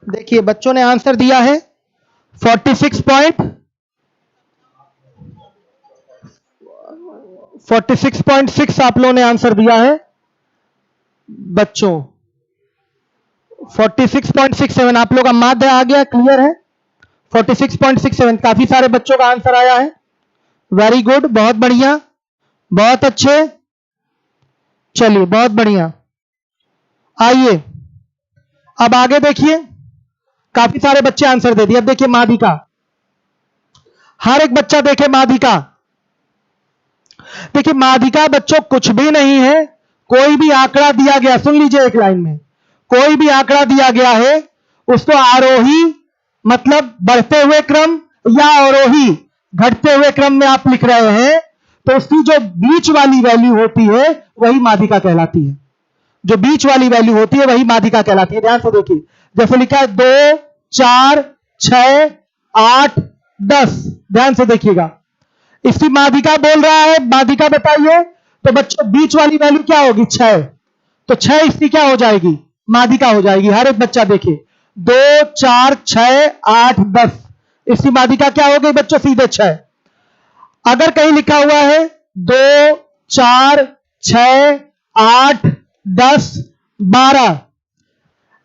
देखिए बच्चों ने आंसर दिया है 46.6 आप लोगों ने आंसर दिया है बच्चों। 46.67 आप लोगों का माध्य आ गया, क्लियर है। 46.67 काफी सारे बच्चों का आंसर आया है। वेरी गुड, बहुत बढ़िया, बहुत अच्छे, चलिए बहुत बढ़िया। आइए अब आगे देखिए, काफी सारे बच्चे आंसर दे दिए। अब देखिए माध्यिका, हर एक बच्चा देखे माध्यिका। देखिए माध्यिका बच्चों कुछ भी नहीं है, कोई भी आंकड़ा दिया गया, सुन लीजिए एक लाइन में, कोई भी आंकड़ा दिया गया है उसको आरोही मतलब बढ़ते हुए क्रम या अवरोही घटते हुए क्रम में आप लिख रहे हैं, तो उसकी जो बीच वाली वैल्यू होती है वही माध्यिका कहलाती है। जो बीच वाली वैल्यू होती है वही माध्यिका कहलाती है। ध्यान से देखिए, जैसे लिखा है 2 4 6 8 10, ध्यान से देखिएगा, इसकी माध्यिका बोल रहा है, माध्यिका बताइए। तो बच्चों बीच वाली वैल्यू क्या होगी 6, तो 6 इसकी क्या हो जाएगी, माध्यिका हो जाएगी। हर एक बच्चा देखे, 2 4 6 8 10, इसकी माध्यिका क्या हो गई बच्चों, सीधे 6। अगर कहीं लिखा हुआ है 2 4 6 8 10 12,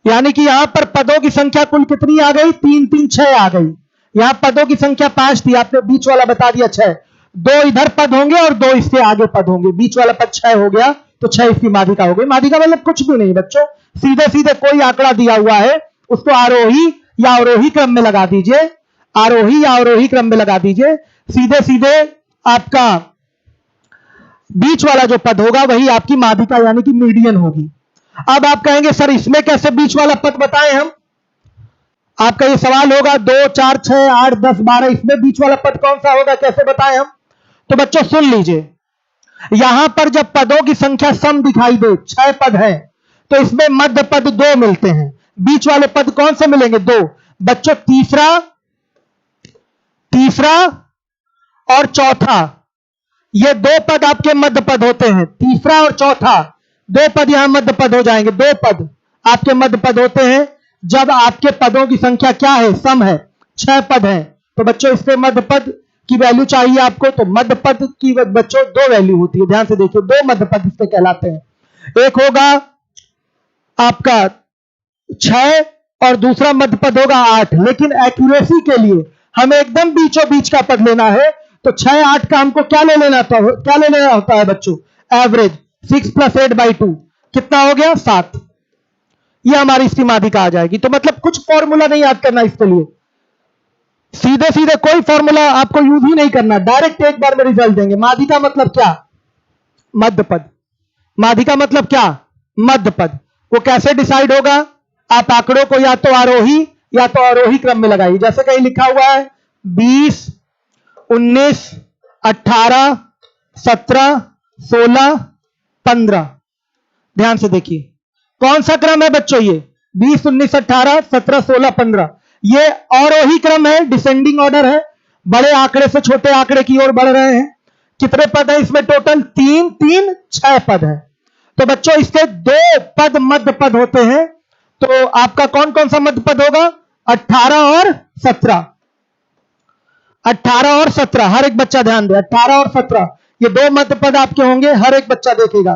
यानी कि यहां पर पदों की संख्या कुल कितनी आ गई? 3 3 6 आ गई। यहां पदों की संख्या 5 थी, आपने बीच वाला बता दिया 6। 2 इधर पद होंगे और 2 इसके आगे पद होंगे। बीच वाला पद 6 हो गया तो 6 इसकी माध्यिका हो गई। माध्यिका मतलब कुछ भी नहीं बच्चों, सीधे सीधे कोई आंकड़ा दिया हुआ है उसको आरोही या अवरोही क्रम में लगा दीजिए, आरोही या अवरोही क्रम में लगा दीजिए। सीधे सीधे आपका बीच वाला जो पद होगा वही आपकी माध्यिका यानी कि मीडियन होगी। अब आप कहेंगे सर इसमें कैसे बीच वाला पद बताएं हम? आपका ये सवाल होगा 2 4 6 8 10 12 इसमें बीच वाला पद कौन सा होगा, कैसे बताएं हम? तो बच्चों सुन लीजिए, यहां पर जब पदों की संख्या सम दिखाई दे, 6 पद है, तो इसमें मध्य पद 2 मिलते हैं। बीच वाले पद कौन से मिलेंगे? 2। बच्चों तीसरा और चौथा, ये 2 पद आपके मध्य पद होते हैं। तीसरा और चौथा 2 पद यहां मध्य पद हो जाएंगे। 2 पद आपके मध्य पद होते हैं जब आपके पदों की संख्या क्या है? सम है, 6 पद है। तो बच्चों इसके मध्य पद की वैल्यू चाहिए आपको, तो मध्य पद की बच्चों 2 वैल्यू होती है। ध्यान से देखिए, 2 मध्य पद इससे कहलाते हैं। एक होगा आपका 6 और दूसरा मध्य पद होगा 8। लेकिन एक्यूरेसी के लिए हमें एकदम बीचों बीच का पद लेना है, तो 6 8 का हमको क्या ले लेना होता है बच्चों? एवरेज। 6 + 8/2 कितना हो गया? 7। ये हमारी इसकी माध्यिका आ जाएगी। तो मतलब कुछ फॉर्मूला नहीं याद करना इसके लिए, सीधे सीधे कोई फॉर्मूला आपको यूज ही नहीं करना, डायरेक्ट एक बार में रिजल्ट देंगे। माध्यिका मतलब क्या? मध्य पद। माध्यिका मतलब क्या? मध्य पद। वो कैसे डिसाइड होगा? आप आंकड़ों को या तो आरोही या तो अवरोही क्रम में लगाइए। जैसे कहीं लिखा हुआ है 20 19 18 17 16 15। ध्यान से देखिए कौन सा क्रम है बच्चों? ये 20 19 18 17 16 15 ये अवरोही क्रम है, डिसेंडिंग ऑर्डर है। बड़े आंकड़े से छोटे आंकड़े की ओर बढ़ रहे हैं। कितने पद है इसमें टोटल? 3 3 6 पद है। तो बच्चों इसके 2 पद मध्य पद होते हैं। तो आपका कौन कौन सा मध्य पद होगा? 18 और 17। 18 और 17 हर एक बच्चा ध्यान दे, 18 और 17 ये 2 मध्य पद आपके होंगे, हर एक बच्चा देखेगा।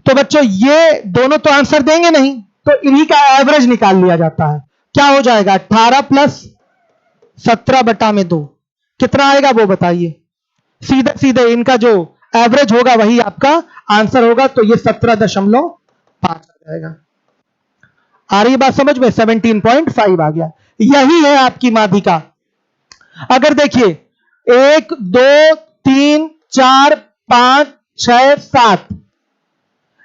तो बच्चों ये दोनों तो आंसर देंगे नहीं, तो इन्हीं का एवरेज निकाल लिया जाता है। क्या हो जाएगा? 18 + 17/2 कितना आएगा वो बताइए? सीधे सीधे इनका जो एवरेज होगा वही आपका आंसर होगा। तो ये 17.5 आ जाएगा। आ रही बात समझ में? 17.5 आ गया। यही है आपकी माध्यिका। अगर देखिए 1 2 3 4 5 6 7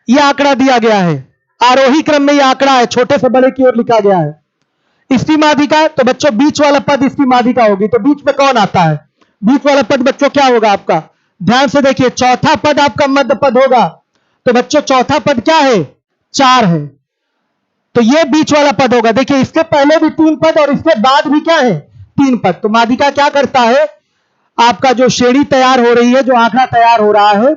यह आंकड़ा दिया गया है, आरोही क्रम में यह आंकड़ा है, छोटे से बड़े की ओर लिखा गया है। इसकी माध्यिका, तो बच्चों बीच वाला पद इसकी माध्यिका होगी। तो बीच में कौन आता है? बीच वाला पद बच्चों क्या होगा आपका? ध्यान से देखिए, चौथा पद आपका मध्य पद होगा। तो बच्चों चौथा पद क्या है? 4 है। तो ये बीच वाला पद होगा। देखिए इसके पहले भी 3 पद और इसके बाद भी क्या है? 3 पद। तो माध्यिका क्या करता है? आपका जो श्रेणी तैयार हो रही है, जो आंकड़ा तैयार हो रहा है,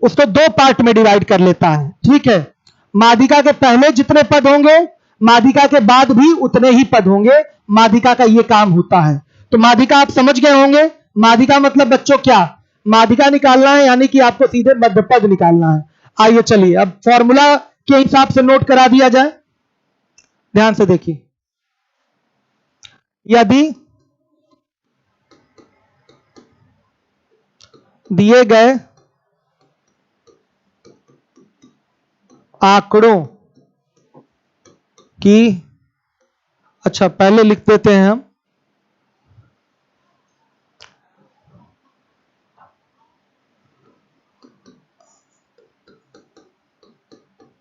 उसको 2 पार्ट में डिवाइड कर लेता है। ठीक है, माध्यिका के पहले जितने पद होंगे, माध्यिका के बाद भी उतने ही पद होंगे। माध्यिका का यह काम होता है। तो माध्यिका आप समझ गए होंगे। माध्यिका मतलब बच्चों क्या? माध्यिका निकालना है यानी कि आपको सीधे मध्य पद निकालना है। आइए चलिए अब फॉर्मूला के हिसाब से नोट करा दिया जाए। ध्यान से देखिए, यदि दिए गए आंकड़ों की, अच्छा पहले लिख देते हैं हम,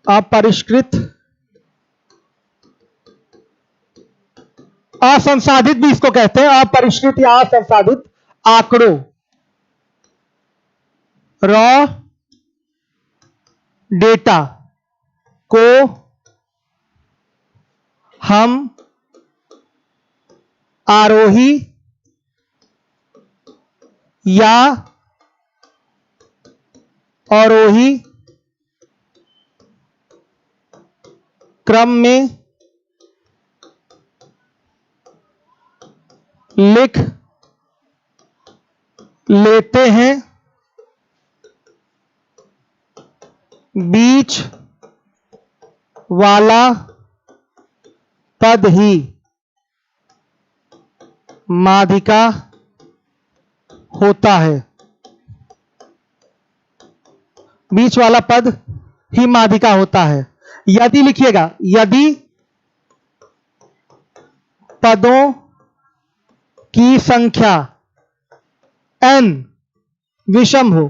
अपरिष्कृत असंसाधित भी इसको कहते हैं, अपरिष्कृत या असंसाधित आंकड़ों, रॉ डेटा को हम आरोही या अवरोही क्रम में लिख लेते हैं। बीच वाला पद ही माध्यिका होता है। बीच वाला पद ही माध्यिका होता है। यदि लिखिएगा, यदि पदों की संख्या n विषम हो।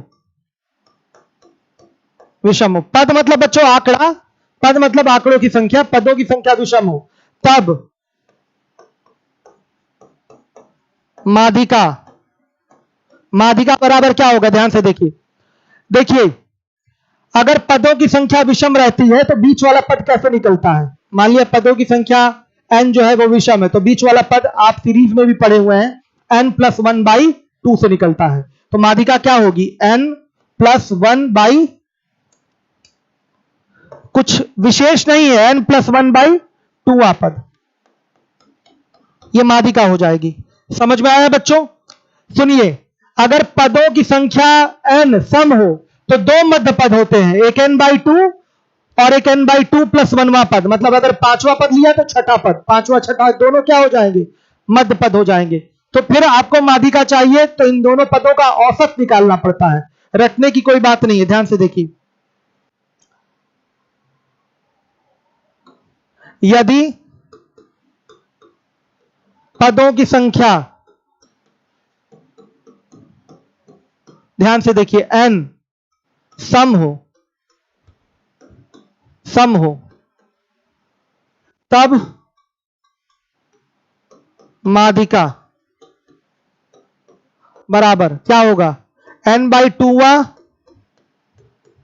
विषम हो, पद मतलब बच्चों आंकड़ा, पद मतलब आंकड़ों की संख्या, पदों की संख्या विषम हो, तब माध्यिका, माध्यिका बराबर क्या होगा, ध्यान से देखिए। देखिए अगर पदों की संख्या विषम रहती है तो बीच वाला पद कैसे निकलता है। मान लिया पदों की संख्या n जो है वो विषम है, तो बीच वाला पद आप सीरीज में भी पढ़े हुए हैं, n+1/2 से निकलता है। तो माध्यिका क्या होगी, n+1/, कुछ विशेष नहीं है, n+1/2 पद, यह माध्यिका हो जाएगी। समझ में आया बच्चों। सुनिए, अगर पदों की संख्या n सम हो तो दो मध्य पद होते हैं, एक n/2 और एक n/2 + 1वां पद। मतलब अगर पांचवा पद लिया तो छठा पद, पांचवा छठा दोनों क्या हो जाएंगे, मध्य पद हो जाएंगे। तो फिर आपको माध्यिका चाहिए तो इन दोनों पदों का औसत निकालना पड़ता है, रटने की कोई बात नहीं है। ध्यान से देखिए, यदि पदों की संख्या, ध्यान से देखिए, n सम हो, सम हो, तब माध्यिका बराबर क्या होगा, n/2वां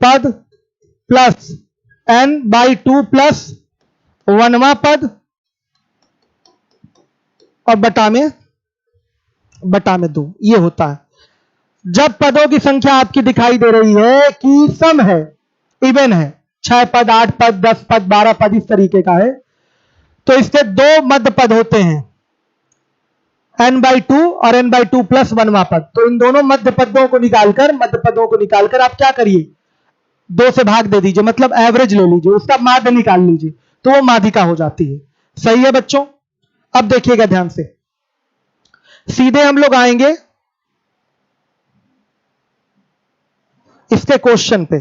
पद प्लस n/2 + 1वां पद और बटा में 2, ये होता है। जब पदों की संख्या आपकी दिखाई दे रही है कि सम है, इवन है, 6 पद, 8 पद, 10 पद, 12 पद, इस तरीके का है, तो इसके दो मध्य पद होते हैं, n/2 और n/2 + 1वां पद। तो इन दोनों मध्य पदों को निकालकर, मध्य पदों को निकालकर आप क्या करिए, 2 से भाग दे दीजिए, मतलब एवरेज ले लीजिए, उसका माध्य निकाल लीजिए, तो वो माध्यिका हो जाती है। सही है बच्चों। अब देखिएगा ध्यान से, सीधे हम लोग आएंगे इसके क्वेश्चन पे।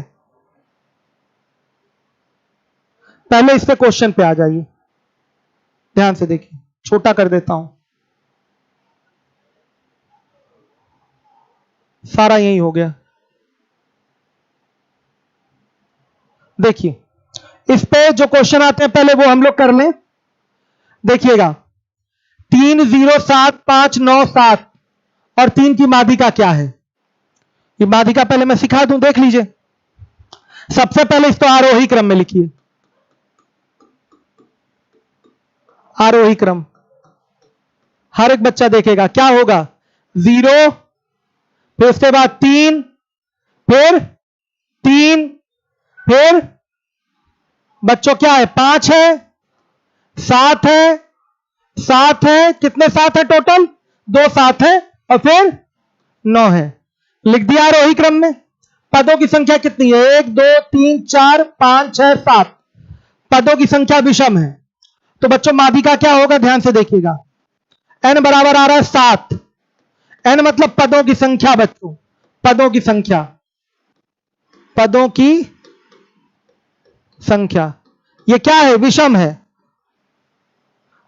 पहले इसके क्वेश्चन पे आ जाइए, ध्यान से देखिए, छोटा कर देता हूं, सारा यही हो गया। देखिए इस पे जो क्वेश्चन आते हैं पहले वो हम लोग कर लें। देखिएगा 3 0 7 5 9 7 और 3 की माध्यिका क्या है, ये माध्यिका पहले मैं सिखा दूं, देख लीजिए। सबसे पहले इसको आरोही क्रम में लिखिए, आरोही क्रम, हर एक बच्चा देखेगा क्या होगा, 0, फिर उसके बाद 3, फिर 3, फिर बच्चों क्या है, 5 है, 7 है, 7 है, कितने 7 है टोटल, 2 7 है, और फिर 9 है। लिख दिया आरोही क्रम में। पदों की संख्या कितनी है, 1 2 3 4 5 6 7, पदों की संख्या विषम है, तो बच्चों माध्यिका क्या होगा, ध्यान से देखिएगा। n बराबर आ रहा है 7, n मतलब पदों की संख्या बच्चों, पदों की संख्या, पदों की संख्या, ये क्या है, विषम है,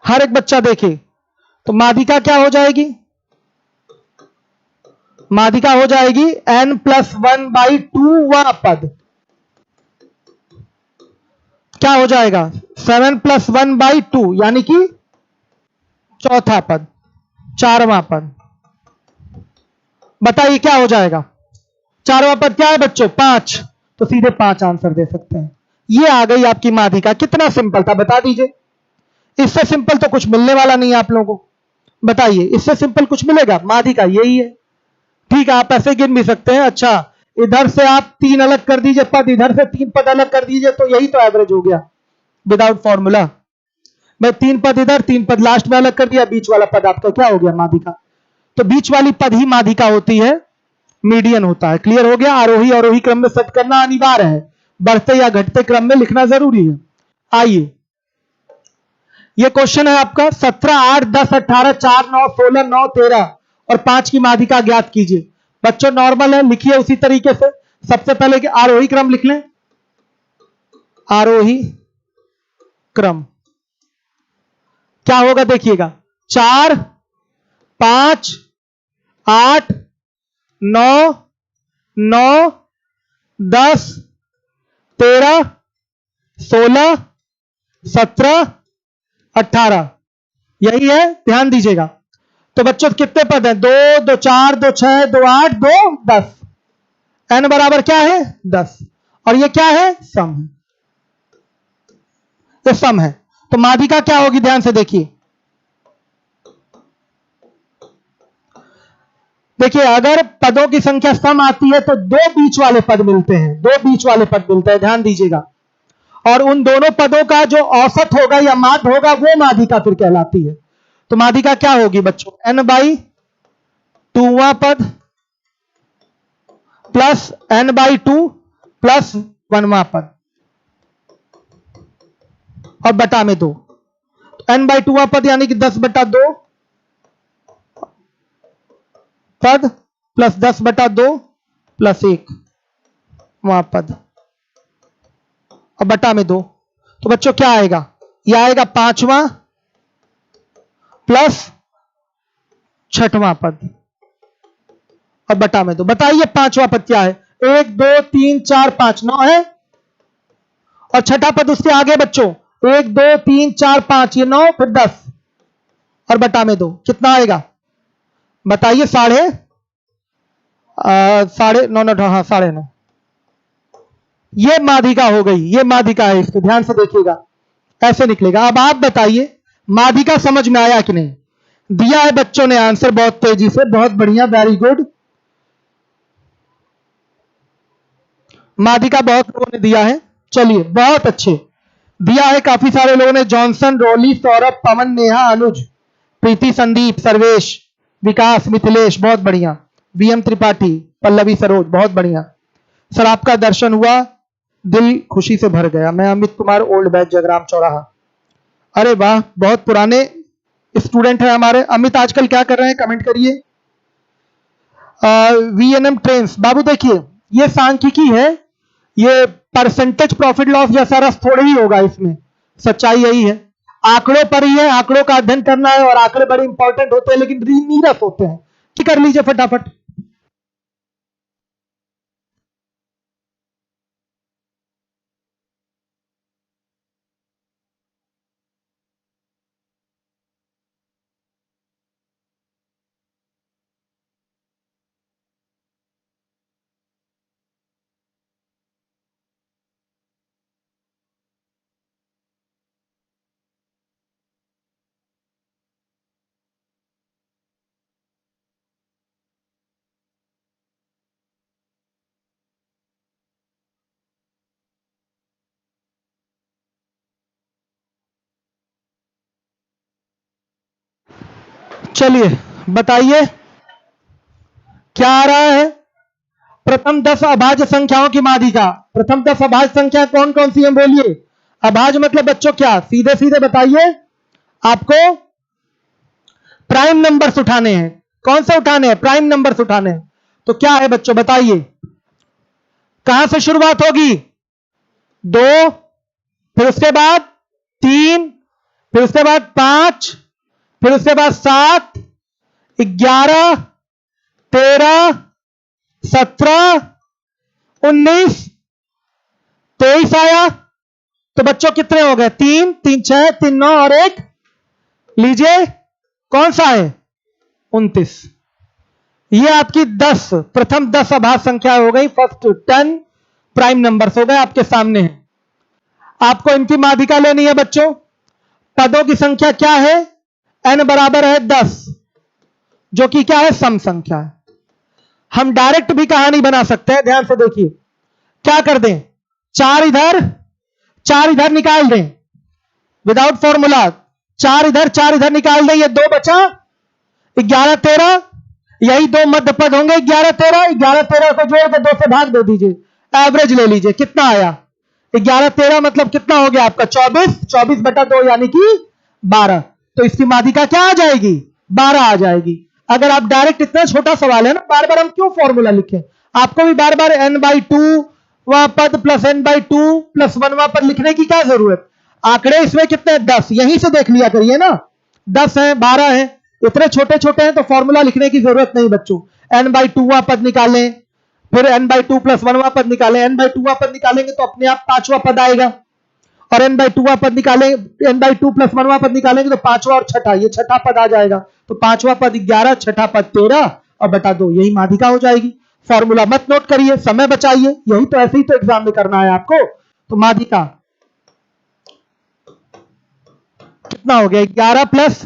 हर एक बच्चा देखे। तो माध्यिका क्या हो जाएगी, माध्यिका हो जाएगी n+1/2वां पद, क्या हो जाएगा, 7 + 1/2, यानी कि चौथा पद, 4वां पद। बताइए क्या हो जाएगा, 4वां पद क्या है बच्चों, 5, तो सीधे 5 आंसर दे सकते हैं। ये आ गई आपकी माध्यिका। कितना सिंपल था बता दीजिए, इससे सिंपल तो कुछ मिलने वाला नहीं है आप लोगों को। बताइए इससे सिंपल कुछ मिलेगा, माध्यिका यही है। ठीक है, आप ऐसे गिन भी सकते हैं। अच्छा, इधर से आप 3 अलग कर दीजिए पद, इधर से 3 पद अलग कर दीजिए, तो यही तो एवरेज हो गया विदाउट फॉर्मूला। मैं 3 पद इधर, 3 पद लास्ट में अलग कर दिया, बीच वाला पद आपका क्या हो गया, माध्यिका। तो बीच वाली पद ही माध्यिका होती है, मीडियन होता है। क्लियर हो गया। आरोही अवरोही क्रम में सेट करना अनिवार्य है, बढ़ते या घटते क्रम में लिखना जरूरी है। आइए, ये क्वेश्चन है आपका 17, 8, 10, 18, 4, 9, 16, 9, 13 और 5 की माध्यिका ज्ञात कीजिए। बच्चों नॉर्मल है, लिखिए उसी तरीके से। सबसे पहले कि आरोही क्रम लिख लें, आरोही क्रम क्या होगा देखिएगा, 4, 5, 8, 9, 9, 10, 13, 16, 17, 18, यही है, ध्यान दीजिएगा। तो बच्चों कितने पद हैं, 2, 2, 4, 2, 6, 2, 8, 2, 10। n बराबर क्या है 10, और ये क्या है सम है, ये सम है। तो माध्यिका क्या होगी, ध्यान से देखिए। देखिए अगर पदों की संख्या सम आती है तो दो बीच वाले पद मिलते हैं, दो बीच वाले पद मिलते हैं, ध्यान दीजिएगा। और उन दोनों पदों का जो औसत होगा या माध्य होगा वो माध्यिका फिर कहलाती है। तो माध्यिका क्या होगी बच्चों, n/2वां पद प्लस n/2 प्लस 1वां पद और बटा में 2। n/2वां पद यानी कि 10/2 पद प्लस 10/2 प्लस 1 वहां पद और बटा में 2। तो बच्चों क्या आएगा, यह आएगा 5वां प्लस 6वां पद और बटा में 2। बताइए 5वां पद क्या है, 1, 2, 3, 4, 5, 9 है, और छठा पद उसके आगे बच्चों 1, 2, 3, 4, 5, ये 9 फिर 10 और बटा में 2, कितना आएगा बताइए, साढ़े 9, हाँ 9.5। ये माध्यिका हो गई, ये माध्यिका है, इसको ध्यान से देखिएगा, ऐसे निकलेगा। अब आप बताइए माध्यिका समझ में आया कि नहीं, दिया है बच्चों ने आंसर बहुत तेजी से, बहुत बढ़िया, वेरी गुड। माध्यिका बहुत लोगों ने दिया है, चलिए बहुत अच्छे दिया है, काफी सारे लोगों ने, जॉनसन, रॉली, सौरभ, पवन, नेहा, अनुज, प्रीति, संदीप, सर्वेश, विकास, मिथिलेश, बहुत बढ़िया, वीएम त्रिपाठी, पल्लवी, सरोज, बहुत बढ़िया। सर आपका दर्शन हुआ, दिल खुशी से भर गया। मैं अमित कुमार, ओल्ड बैच, जगराम चौराहा। अरे वाह, बहुत पुराने स्टूडेंट है हमारे। अमित आजकल क्या कर रहे हैं कमेंट करिए। वीएनएम ट्रेन्स, बाबू देखिए ये सांख्यिकी है, ये परसेंटेज प्रॉफिट लॉस जैसा रस थोड़ी ही होगा इसमें, सच्चाई यही है, आंकड़ों पर ही है, आंकड़ों का अध्ययन करना है, और आंकड़े बड़े इंपॉर्टेंट होते हैं लेकिन नीरस होते हैं। कि कर लीजिए फटाफट। चलिए बताइए क्या आ रहा है, प्रथम 10 अभाज्य संख्याओं की माध्यिका। प्रथम 10 अभाज्य संख्या कौन कौन सी है बोलिए। अभाज्य मतलब बच्चों क्या, सीधे सीधे बताइए, आपको प्राइम नंबर्स उठाने हैं। कौन से उठाने हैं, प्राइम नंबर्स उठाने हैं। तो क्या है बच्चों बताइए, कहां से शुरुआत होगी, 2, फिर उसके बाद 3, फिर उसके बाद 5, फिर उसके बाद 7, 11, 13, 17, 19, 23 आया। तो बच्चों कितने हो गए, 3, 3, 6, 3, 9 और 1 लीजिए, कौन सा है 29। ये आपकी 10 प्रथम 10 अभाज्य संख्या हो गई, फर्स्ट 10 प्राइम नंबर्स हो गए, आपके सामने है। आपको इनकी माध्यिका लेनी है बच्चों। पदों की संख्या क्या है, n बराबर है 10, जो कि क्या है सम संख्या है। हम डायरेक्ट भी कहानी बना सकते हैं, ध्यान से देखिए। क्या कर दें, 4 इधर निकाल दें, विदाउट फॉर्मूला 4 इधर निकाल दें, ये 2 बचा, 11, 13, यही 2 मध्य पद होंगे, 11, 13 को जोड़ के 2 से भाग दे दीजिए, एवरेज ले लीजिए, कितना आया 11 13 मतलब कितना हो गया आपका 24, 24/2 यानी कि 12। तो इसकी माध्यिका क्या आ जाएगी? 12 आ जाएगी। अगर आप डायरेक्ट, इतना छोटा सवाल है ना, बार बार हम क्यों फॉर्मूला लिखें? आपको भी बार बार n/2 वह पद प्लस n/2 प्लस 1वां पद लिखने की क्या जरूरत? आंकड़े इसमें कितने? 10, यहीं से देख लिया करिए ना, 10 है 12 है, इतने छोटे छोटे हैं तो फॉर्मूला लिखने की जरूरत नहीं बच्चों। n/2वां पद निकालें, फिर n/2 प्लस 1वां पद निकालें, n/2वां पद निकालेंगे तो अपने आप 5वां पद आएगा, और n/2वां पद निकालें, n/2 प्लस 1वां पद निकालेंगे तो 5वां और छठा, ये छठा पद आ जाएगा। तो 5वां पद 11, छठा पद 13 और बटा 2, यही माध्यिका हो जाएगी। फॉर्मूला मत नोट करिए, समय बचाइए, यही तो ऐसे ही तो एग्जाम में करना है आपको। तो माध्यिका कितना हो गया? 11 प्लस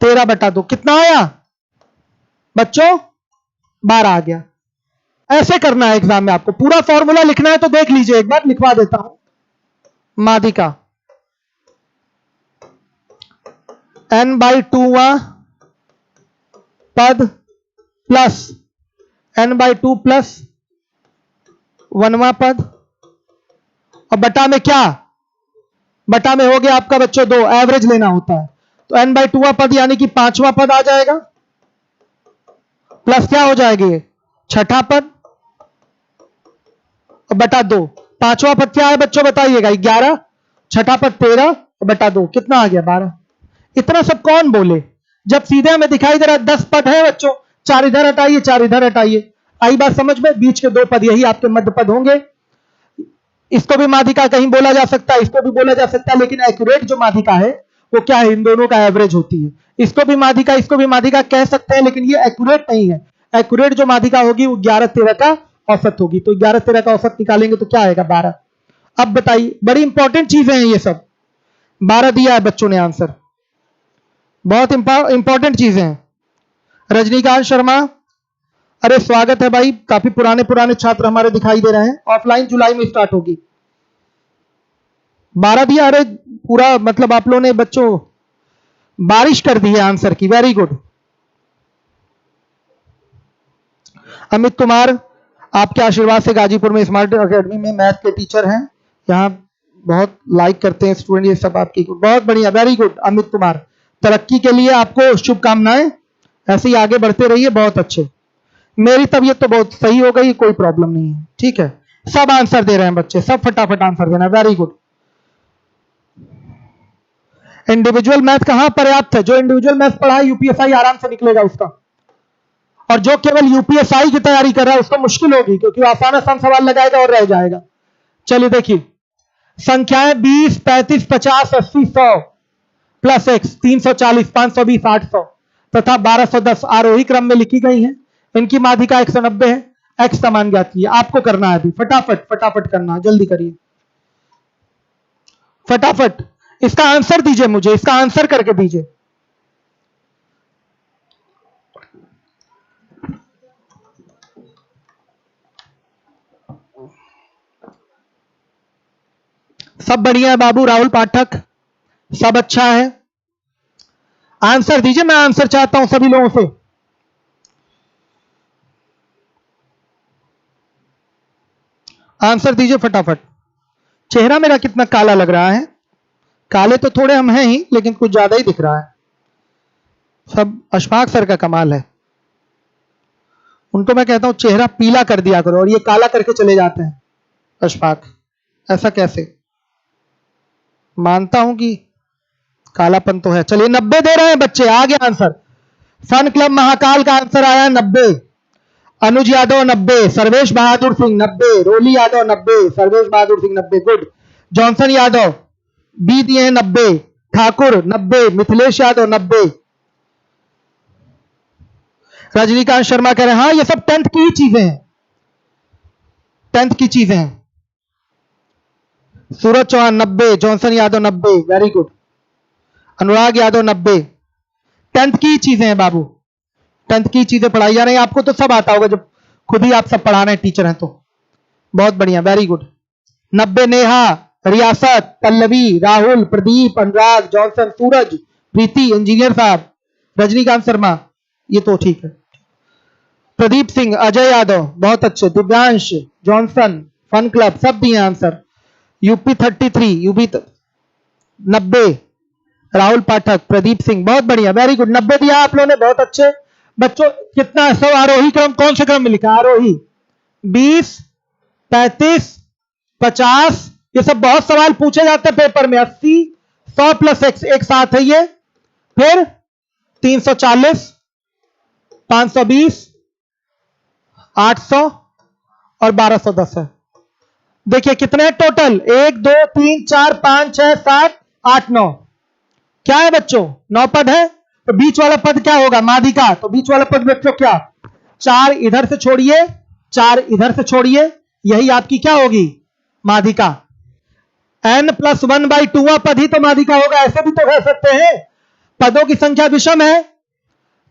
13/2 कितना आया बच्चों? 12 आ गया। ऐसे करना है एग्जाम में आपको, पूरा फॉर्मूला लिखना है तो देख लीजिए, एक बार लिखवा देता हूं। माध्यिका n/2वां पद प्लस n/2 प्लस 1वां पद, और बटा में क्या? बटा में हो गया आपका बच्चों 2, एवरेज लेना होता है। तो n/2वां पद यानी कि 5वां पद आ जाएगा, प्लस क्या हो जाएगी? छठा पद और बटा 2। 5वां पद क्या है बच्चों बताइएगा? 11, छठा पद 13 और बटा 2 कितना आ गया? 12। इतना सब कौन बोले, जब सीधे हमें दिखाई दे रहा 10 पद है बच्चों, 4 इधर हटाइए 4 इधर हटाइए। आई बात समझ में? बीच के 2 पद यही आपके मध्य पद होंगे। इसको भी माध्यिका कहीं बोला जा सकता है, इसको भी बोला जा सकता है, लेकिन एक्यूरेट जो माध्यिका है वो क्या है? इन दोनों का एवरेज होती है। इसको भी माध्यिका, इसको भी माध्यिका कह सकते हैं, लेकिन ये एक्यूरेट नहीं है। एक्यूरेट जो माध्यिका होगी वो 11 13 का औसत होगी। तो 11 13 का औसत निकालेंगे तो क्या आएगा? 12। अब बताइए, बड़ी इंपॉर्टेंट चीजें हैं ये सब। 12 दिया है बच्चों ने आंसर, बहुत इंपॉर्टेंट चीजें हैं। रजनीकांत शर्मा, अरे स्वागत है भाई, काफी पुराने पुराने छात्र हमारे दिखाई दे रहे हैं। ऑफलाइन जुलाई में स्टार्ट होगी। 12 दिया, अरे पूरा मतलब आप लोगों ने बच्चों बारिश कर दी है आंसर की, वेरी गुड। अमित कुमार, आपके आशीर्वाद से गाजीपुर में स्मार्ट एकेडमी में मैथ के टीचर हैं, यहाँ बहुत लाइक करते हैं स्टूडेंट, ये सब आपकी बहुत बढ़िया, वेरी गुड अमित कुमार। तरक्की के लिए आपको शुभकामनाएं, ऐसे ही आगे बढ़ते रहिए, बहुत अच्छे। मेरी तबीयत तो बहुत सही हो गई, कोई प्रॉब्लम नहीं है, ठीक है। सब आंसर दे रहे हैं बच्चे, सब फटाफट आंसर देना, वेरी गुड। इंडिविजुअल मैथ कहां पर्याप्त है? जो इंडिविजुअल मैथ पढ़ा है यूपीएसआई आराम से निकलेगा उसका, और जो केवल यूपीएसआई की तैयारी कर रहा है उसको मुश्किल होगी, क्योंकि आसान आसान सवाल लगाएगा और रह जाएगा। चलिए देखिए, संख्याएं 20 35 50 80 100 प्लस x 340 520 800 तथा 1210 आरोही क्रम में लिखी गई हैं। इनकी माध्यिका 190 है। x का मान ज्ञात कीजिए। आपको करना है अभी, फटाफट फटाफट करना, जल्दी करिए फटाफट। इसका आंसर दीजिए मुझे, इसका आंसर करके दीजिए। सब बढ़िया है बाबू राहुल पाठक, सब अच्छा है। आंसर दीजिए, मैं आंसर चाहता हूं सभी लोगों से। आंसर दीजिए फटाफट। चेहरा मेरा कितना काला लग रहा है? काले तो थोड़े हम हैं ही, लेकिन कुछ ज्यादा ही दिख रहा है। सब अशफाक सर का कमाल है। उनको मैं कहता हूं चेहरा पीला कर दिया करो, और ये काला करके चले जाते हैं। अशफाक, ऐसा कैसे? मानता हूं कि कालापन तो है। चलिए 90 दे रहे हैं बच्चे, आ गया आंसर। फन क्लब महाकाल का आंसर आया 90। अनुज यादव 90, सर्वेश बहादुर सिंह 90, रोली यादव 90, सर्वेश बहादुर सिंह 90, गुड। जॉनसन यादव बी दिए हैं 90, ठाकुर 90, मिथिलेश यादव 90। रजनीकांत शर्मा कह रहे हैं हाँ ये सब 10th की ही चीजें हैं, 10th की चीजें हैं। Suraj Chauhan 90, Johnson Yadav 90, very good. Anurag Yadav 90, 10th की चीजें हैं बाबू, 10th की चीजें पढ़ाई जा रही हैं। आपको तो सब आता होगा जब खुद ही आप सब पढ़ा रहे हैं, टीचर हैं तो। बहुत बढ़िया, वेरी गुड। 90 नेहा, रियासत, पल्लवी, राहुल, प्रदीप, अनुराग, जॉनसन, सूरज, प्रीति, इंजीनियर साहब, रजनीकांत शर्मा, ये तो ठीक है। प्रदीप सिंह, अजय यादव, बहुत अच्छे। दिव्यांश, जॉनसन, फन क्लब, सब दिए आंसर। यूपी 33, यूपी 90, राहुल पाठक, प्रदीप सिंह, बहुत बढ़िया, वेरी गुड। 90 दिया आप लोगों ने, बहुत अच्छे बच्चों। कितना है सब आरोही क्रम, कौन से क्रम में लिखा आरोही? 20, 35, 50, ये सब बहुत सवाल पूछे जाते हैं पेपर में। 80, 100 प्लस x एक साथ है ये। फिर 340, 520, 800 और 1210 है। देखिए कितने हैं टोटल? 1 2 3 4 5 6 7 8 9। क्या है बच्चों? 9 पद है। तो बीच वाला पद क्या होगा? माध्यिका। तो बीच वाला पद बच्चों क्या? 4 इधर से छोड़िए, 4 इधर से छोड़िए, यही आपकी क्या होगी? माध्यिका। n+1/2 पद ही तो माध्यिका होगा, ऐसे भी तो कह सकते हैं। पदों की संख्या विषम है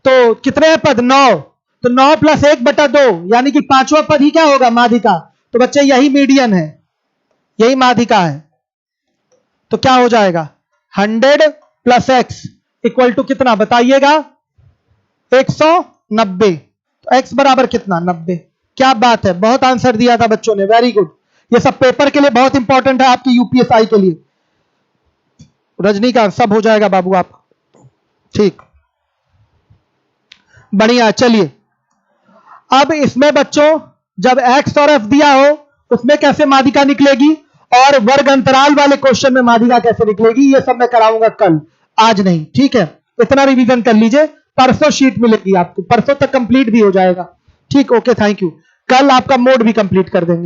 तो कितने हैं पद? 9। तो 9 + 1/2 यानी कि 5वां पद ही क्या होगा? माध्यिका। तो बच्चे यही मीडियन है, यही माध्यिका है। तो क्या हो जाएगा? 100 + x = कितना बताइएगा? 190। तो x बराबर कितना? 90। क्या बात है, बहुत आंसर दिया था बच्चों ने, वेरी गुड। ये सब पेपर के लिए बहुत इंपॉर्टेंट है, आपकी यूपीएसआई के लिए। रजनीकांत, सब हो जाएगा बाबू आप, ठीक, बढ़िया। चलिए अब इसमें बच्चों जब x और f दिया हो उसमें कैसे माध्यिका निकलेगी और वर्ग अंतराल वाले क्वेश्चन में माध्यिका कैसे निकलेगी, ये सब मैं कराऊंगा कल, आज नहीं, ठीक है? इतना रिवीजन कर लीजिए, परसों शीट मिलेगी आपको, परसों तक कंप्लीट भी हो जाएगा, ठीक? Okay, thank you. कल आपका मोड भी कंप्लीट कर देंगे।